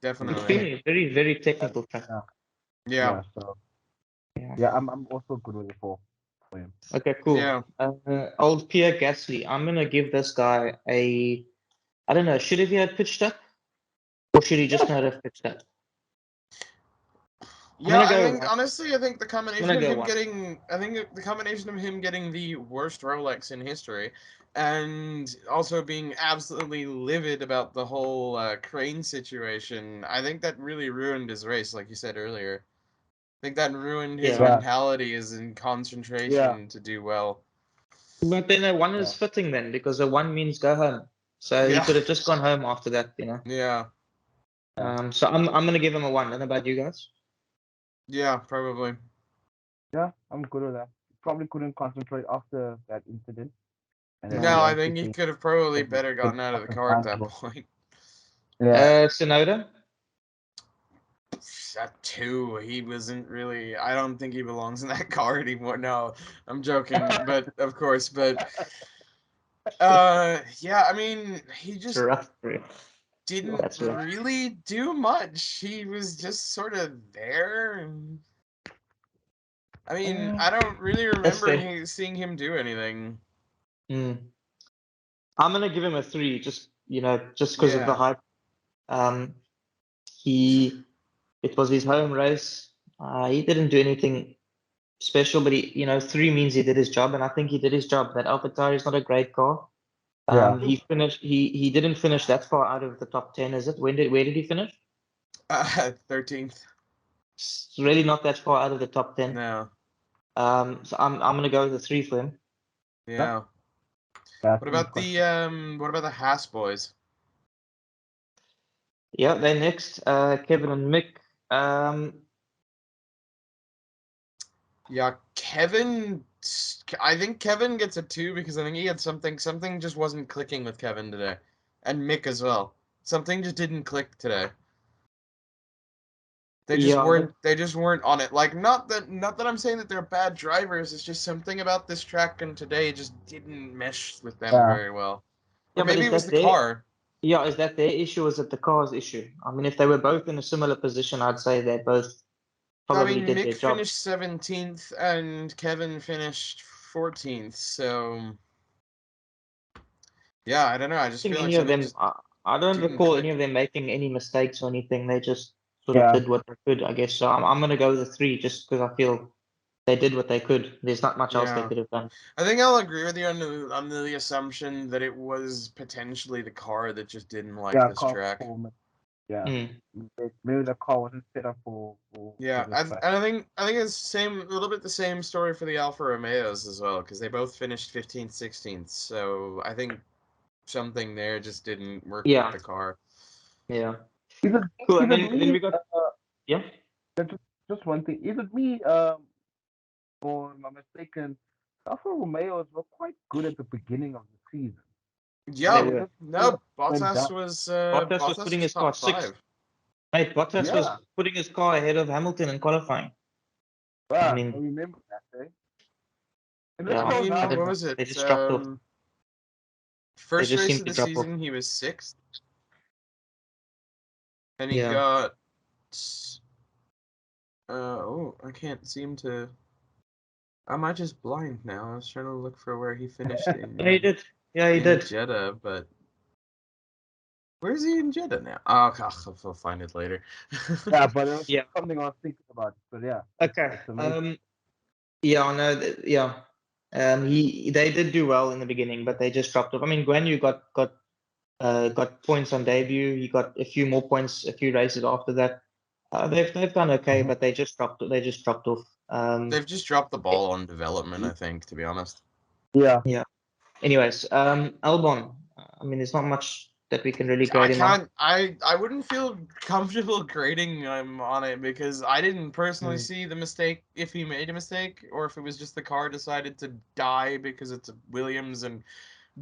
definitely. Extremely, very, very technical track. Yeah. So Yeah. yeah, I'm also good with it for him. Okay, cool. Yeah. Old Pierre Gasly. I'm gonna give this guy a. I don't know. Should he have pitched up, or should he just not have pitched up? Yeah, gonna I go think one. honestly, I think the combination gonna of go him one. getting, I think the combination of him getting the worst Rolex in history, and also being absolutely livid about the whole crane situation, I think that really ruined his race, like you said earlier. I think that ruined his Yeah. Yeah. mentality, his concentration to do well. But then a one Yeah. is fitting then, because a one means go home. So he Yeah. could have just gone home after that, you know. Yeah, So I'm gonna give him a one. And about you guys? yeah, probably. Yeah, I'm good with that. Probably couldn't concentrate after that incident. And then No, Yeah. he I went to think he think could have probably that he better could gotten out of the fucking car at find that more. point. Yeah. Sonoda? At 2, he wasn't really. I don't think he belongs in that car anymore. No, I'm joking, but of course, but yeah. I mean, he It's just rough. Yeah, didn't that's rough. really do much. He was just sort of there, and I mean, I don't really That's remember fair. seeing him do anything. Mm. I'm gonna give him a 3, just just because of the Yeah. hype. Um, it was his home race. He didn't do anything special, but 3 means he did his job, and I think he did his job. That AlphaTauri is not a great car. Yeah. He finished. He didn't finish that far out of the top 10, is it? Where did he finish? 13th. It's really not that far out of the top 10. No. So I'm gonna go with a 3 for him. Yeah. That's What a good about question. the what about the Haas boys? Yeah, then next, Kevin and Mick. Yeah, Kevin. I think Kevin gets a 2 because I think he had something just wasn't clicking with Kevin today, and Mick as well. Something just didn't click today. They just Yeah, weren't. They just weren't on it. Like not that I'm saying that they're bad drivers. It's just something about this track and today just didn't mesh with them Yeah. very well. Or yeah, but maybe is it was that the their car. yeah, is that their issue or is it the car's issue? I mean, if they were both in a similar position, I'd say they both I probably mean, did Mick their job. finished 17th and Kevin finished 14th. So yeah, I don't know. I I just think feel like any of something them, just I don't didn't recall any click. of them making any mistakes or anything. They just sort of Yeah. did what they could, I guess. So I'm gonna go with a 3 just because I feel they did what they could. There's not much else they Yeah. could have done. I think I'll agree with you on the assumption that it was potentially the car that just didn't like Yeah. this Car track. performance. Yeah. Mm. Maybe the car wasn't set up for Yeah, this and track. I think it's a little bit the same story for the Alfa Romeos as well, because they both finished 15th, 16th. So I think something there just didn't work with Yeah, the car. yeah. Is it Cool. is And it then me? we got yeah. Just one thing. Is it me? Or am I mistaken? Alfa Romeos were quite good at the beginning of the season. They Yeah, They were. just kind no, of went down. Bottas was Bottas putting was his car top sixth. 5. Mate, Bottas Yeah. was putting his car ahead of Hamilton in qualifying. I Yeah. I mean, remember that. Eh? And look yeah, I at those mean, I what don't numbers. know. was They it? just dropped off. They First just race seemed of to the drop off. season, he was 6th, and he Yeah. got. Oh, I can't seem to. Am I just blind now? I was trying to look for where he finished Yeah, he did. Yeah, he in did. Jeddah, but where is he in Jeddah now? Oh, gosh, I'll find it later. Yeah, but it was Yeah. something I was thinking about. But yeah, Okay. it's amazing. Yeah, I know that. Yeah. They did do well in the beginning, but they just dropped off. I mean, Guan Yu got points on debut. He got a few more points, a few races after that. They've done okay, Mhm. but they just dropped off. They've just dropped the Eh, ball on development, I think, to be honest. Yeah. Yeah. Anyways, Albon. I mean, there's not much that we can really I grade him on. can't. I wouldn't feel comfortable grading him on it because I didn't personally Mm. see the mistake, if he made a mistake or if it was just the car decided to die because it's a Williams and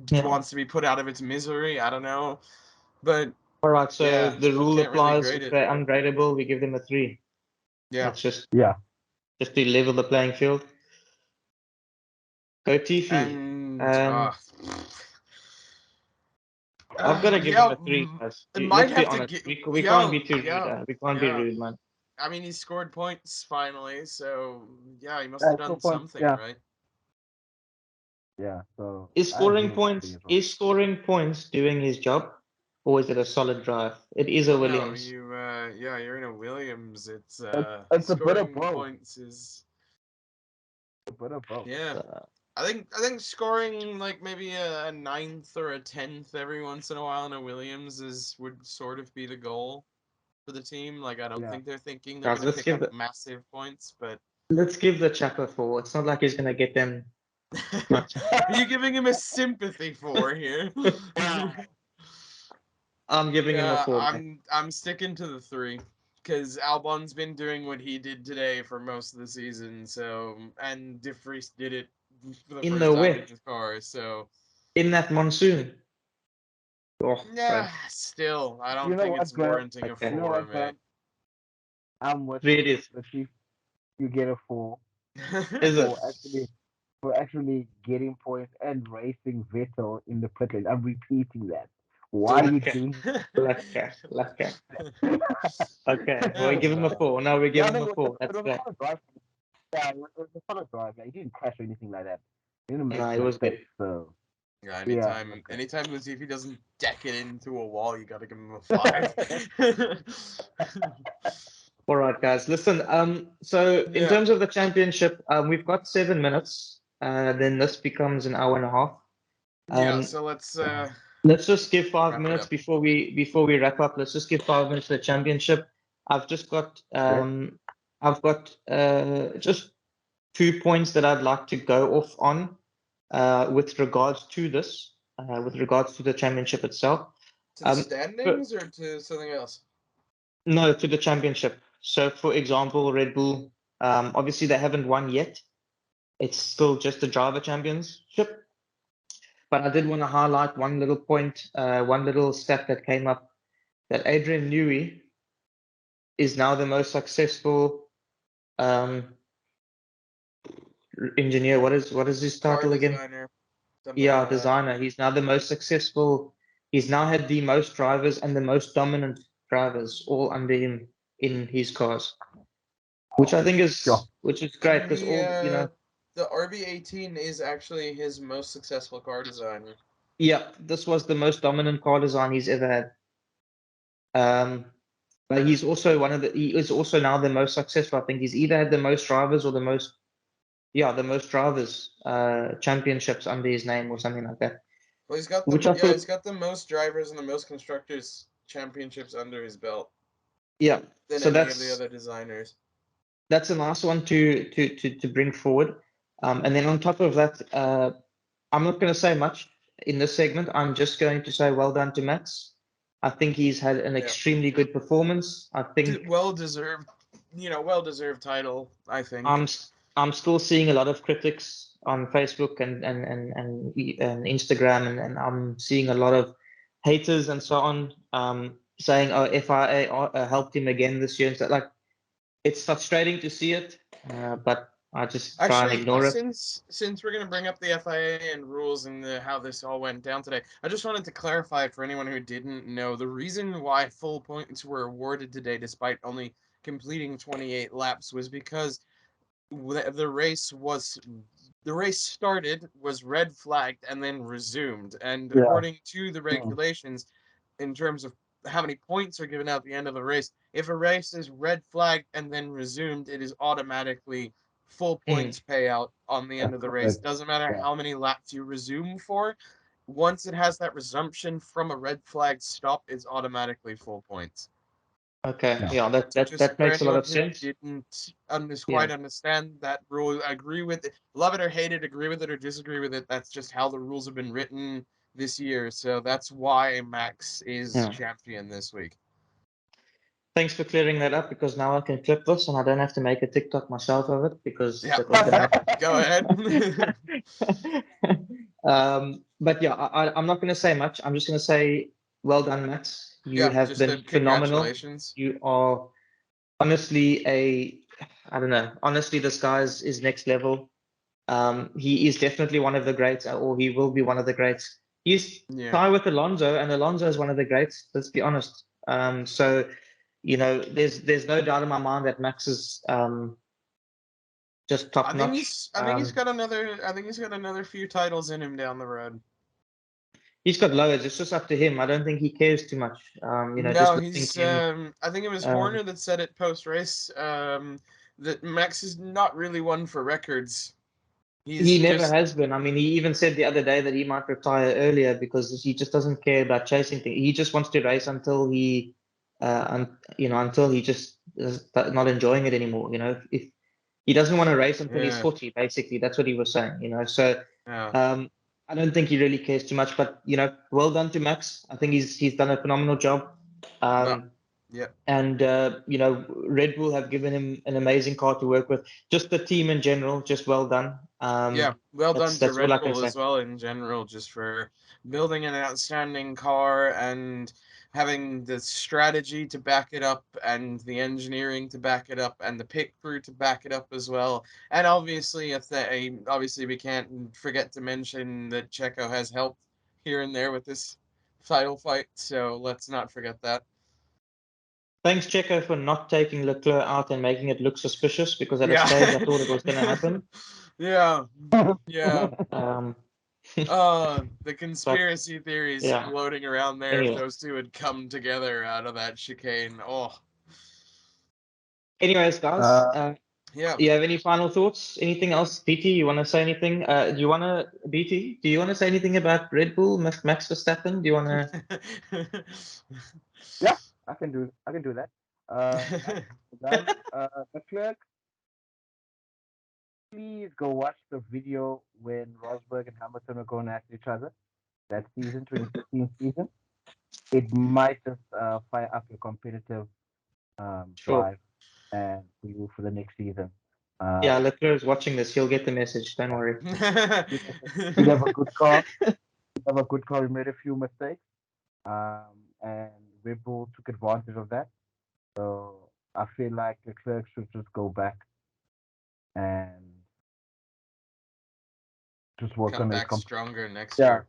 Yeah. wants to be put out of its misery. I don't know, but All right. So yeah, the rule can't really applies. grade If it. they're ungradable, we give them a 3. Yeah, That's just Yeah. to level the playing field. Go Tiffy. and Um, I've got to give him yeah, a 3, guys. it might Let's be have to honest. get We can't yeah, be too rude. yeah, We can't be yeah. rude, man. I mean, he scored points finally, so yeah, he must have That's done good point. something Yeah. right. Yeah. So Is I scoring agree with the points three as well. is scoring points doing his job? or is it a solid drive? It is a No, Williams. you're in a Williams. It's It's a bit of scoring both. points is A bit of both. yeah. Uh, I think scoring like maybe a ninth or a 10th every once in a while in a Williams would sort of be the goal for the team. Like I don't Yeah. think they're thinking they're guys, gonna pick up massive points, but let's give the chap a 4. It's not like he's gonna get them much. are you giving him a sympathy for here? I'm giving him a Yeah, 4. Man. I'm sticking to the 3 because Albon's been doing what he did today for most of the season. So and De Vries did it for the In first the time in wet, his car. So in that monsoon. Oh, yeah, still I You don't know think what, it's Graham? warranting a okay. You know 4, what, mate. Graham? I'm with 3 you. it is. The Chief, you get a 4 Is it? for actually getting points and racing Vettel in the pit lane. I'm repeating that. Why are you Okay. doing Okay. Okay. Well, we Oh give him a well. 4. No, we give Yeah, him no, a 4. it That's was a great. fun drive. Yeah, it was a fun drive. Yeah, he didn't crash or anything like that. He didn't make No, it was good. mistakes. So Yeah, yeah, it was good. anytime Latifi doesn't deck it into a wall, you gotta give him a 5. All right, guys. Listen. So in Yeah, terms of the championship, we've got 7 minutes. Then this becomes an hour and a half. yeah. Um, So let's let's just give 5 wrap it minutes up. before we wrap up. Let's just give 5 minutes to the championship. I've just got just 2 points that I'd like to go off on with regards to this, with regards to the championship itself. To the But standings or to something else? no, to the championship. So, for example, Red Bull, obviously they haven't won yet. It's still just a driver championship. But I did want to highlight one little point, one little stat that came up that Adrian Newey is now the most successful um, engineer. What is his Car title again? designer, something Yeah, like that. designer. He's now the most successful. He's now had the most drivers and the most dominant drivers all under him in his cars, which I think Sure. is great And because all the RB18 is actually his most successful car designer. yeah, this was the most dominant car design he's ever had. But he's also he is also now the most successful. I think he's either had the most drivers or the most drivers championships under his name or something like that. Well, Which I thought, he's got the most drivers and the most constructors championships under his belt yeah. than So any of the other designers. that's a nice one to bring forward. And then on top of that, I'm not going to say much in this segment. I'm just going to say well done to Max. I think he's had an Yeah. extremely good performance. I think Well deserved, well deserved title, I think. I'm I'm still seeing a lot of critics on Facebook and Instagram, and I'm seeing a lot of haters and so on, saying, "Oh, FIA helped him again this year." And so, like, it's frustrating to see it, but I just try and Actually, ignore it. since we're gonna bring up the FIA and rules and how this all went down today, I just wanted to clarify for anyone who didn't know the reason why full points were awarded today, despite only completing 28 laps, was because the race started, was red flagged, and then resumed. And Yeah. according to the regulations, in terms of how many points are given out at the end of the race, if a race is red flagged and then resumed, it is automatically full Mm, points payout on the end That's of the race. correct. Doesn't matter Yeah. how many laps you resume for. Once it has that resumption from a red flag stop, it's automatically full points. okay, Yeah. yeah, that So that just that for makes a lot anyone of who sense. didn't Yeah. quite understand that rule, agree with it, love it or hate it, agree with it or disagree with it. That's just how the rules have been written this year. So that's why Max is Yeah. champion this week. Thanks for clearing that up because now I can clip this and I don't have to make a TikTok myself of it because Yeah, that was gonna go ahead. But yeah, I'm not going to say much. I'm just going to say, well done, Max. You Yeah, have just been phenomenal. congratulations. You are honestly I don't know. Honestly, this guy is next level. He is definitely one of the greats, or he will be one of the greats. He's Yeah. tied with Alonso, and Alonso is one of the greats. Let's be honest. So, there's no doubt in my mind that Max is just top notch. I think he's got another few titles in him down the road. He's got loads. It's just up to him. I don't think he cares too much. Just No, listening he's. to him. I think it was Um, Horner that said it post race. That Max is not really one for records. He's He never just. has been. I mean, he even said the other day that he might retire earlier because he just doesn't care about chasing things. He just wants to race until until he just is not enjoying it anymore. If he doesn't want to race until he's Yeah. 40, basically, that's what he was saying. So Yeah. I don't think he really cares too much. But well done to Max. I think he's done a phenomenal job. Well, yeah. And Red Bull have given him an amazing car to work with. Just the team in general, just well done. Yeah, well done to That's all Red I can Bull say. as well in general, just for building an outstanding car and having the strategy to back it up and the engineering to back it up and the pit crew to back it up as well. And obviously, obviously we can't forget to mention that Checo has helped here and there with this title fight, so let's not forget that. Thanks, Checo, for not taking Leclerc out and making it look suspicious, because at a Yeah. stage I thought it was going to happen. Yeah. Yeah. Um, The but conspiracy theories yeah. floating around there if Anyway, those two had come together out of that chicane. Oh, anyways, guys, yeah. do you have any final thoughts? Anything else, BT? You want to say anything? BT? Do you want to say anything about Red Bull, Max Verstappen? Do you want to? Yeah, I can do that. Guys, Leclerc, please go watch the video when Rosberg and Hamilton were going at each other that season, 2016 season. It might just fire up your competitive Sure. drive and for you for the next season. Yeah, Leclerc is watching this. He'll get the message. Don't worry. He'd have a good car. He'd have a good car. He made a few mistakes, and Red Bull took advantage of that. So I feel like Leclerc should just go back and just work Come on his back comp. stronger next Yeah, year.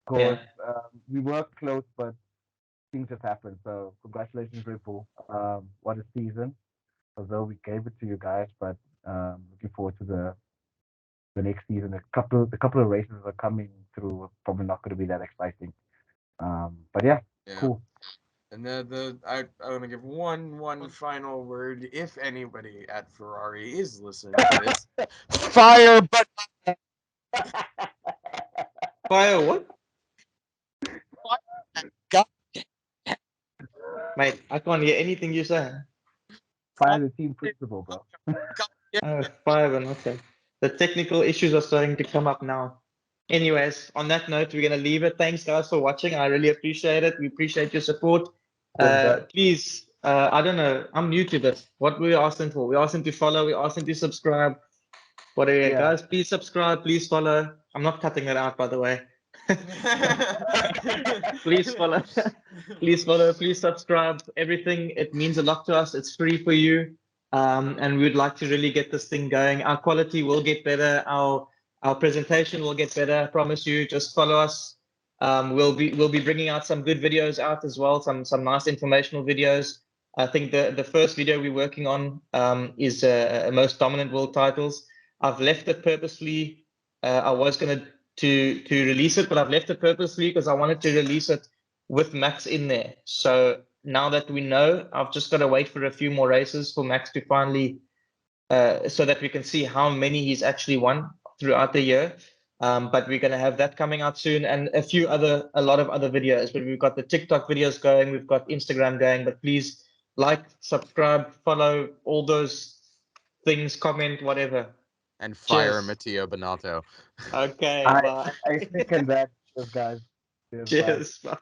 because Yeah. we worked close, but things just happened. So congratulations, Red Bull. What a season! Although we gave it to you guys, but looking forward to the next season. The couple of races are coming through. Probably not going to be that exciting. But yeah, Yeah. cool. And I want to give one final word. If anybody at Ferrari is listening to this, fire but Fire what? God. Mate, I can't hear anything you say. Fire the team principal, bro. Fire, but okay. The technical issues are starting to come up now. Anyways, on that note, we're going to leave it. Thanks, guys, for watching. I really appreciate it. We appreciate your support. Please, I don't know. I'm new to this. What we're asking for? We're asking to follow. We're asking to subscribe. Whatever, Yeah. guys, please subscribe. Please follow. I'm not cutting that out, by the way. Please follow. Please follow. Please subscribe. Everything. It means a lot to us. It's free for you. And we'd like to really get this thing going. Our quality will get better. Our presentation will get better. I promise you. Just follow us. We'll be bringing out some good videos out as well. Some nice informational videos. I think the first video we're working on is most dominant world titles. I've left it purposely. I was going to release it, but I've left it purposely because I wanted to release it with Max in there. So now that we know, I've just got to wait for a few more races for Max to finally, so that we can see how many he's actually won throughout the year. But we're going to have that coming out soon, and a lot of other videos. But we've got the TikTok videos going, we've got Instagram going. But please like, subscribe, follow, all those things, comment, whatever. And fire Cheers. Matteo Bonato. Okay, I bye. second that, guys. Cheers, bye. Cheers. Bye.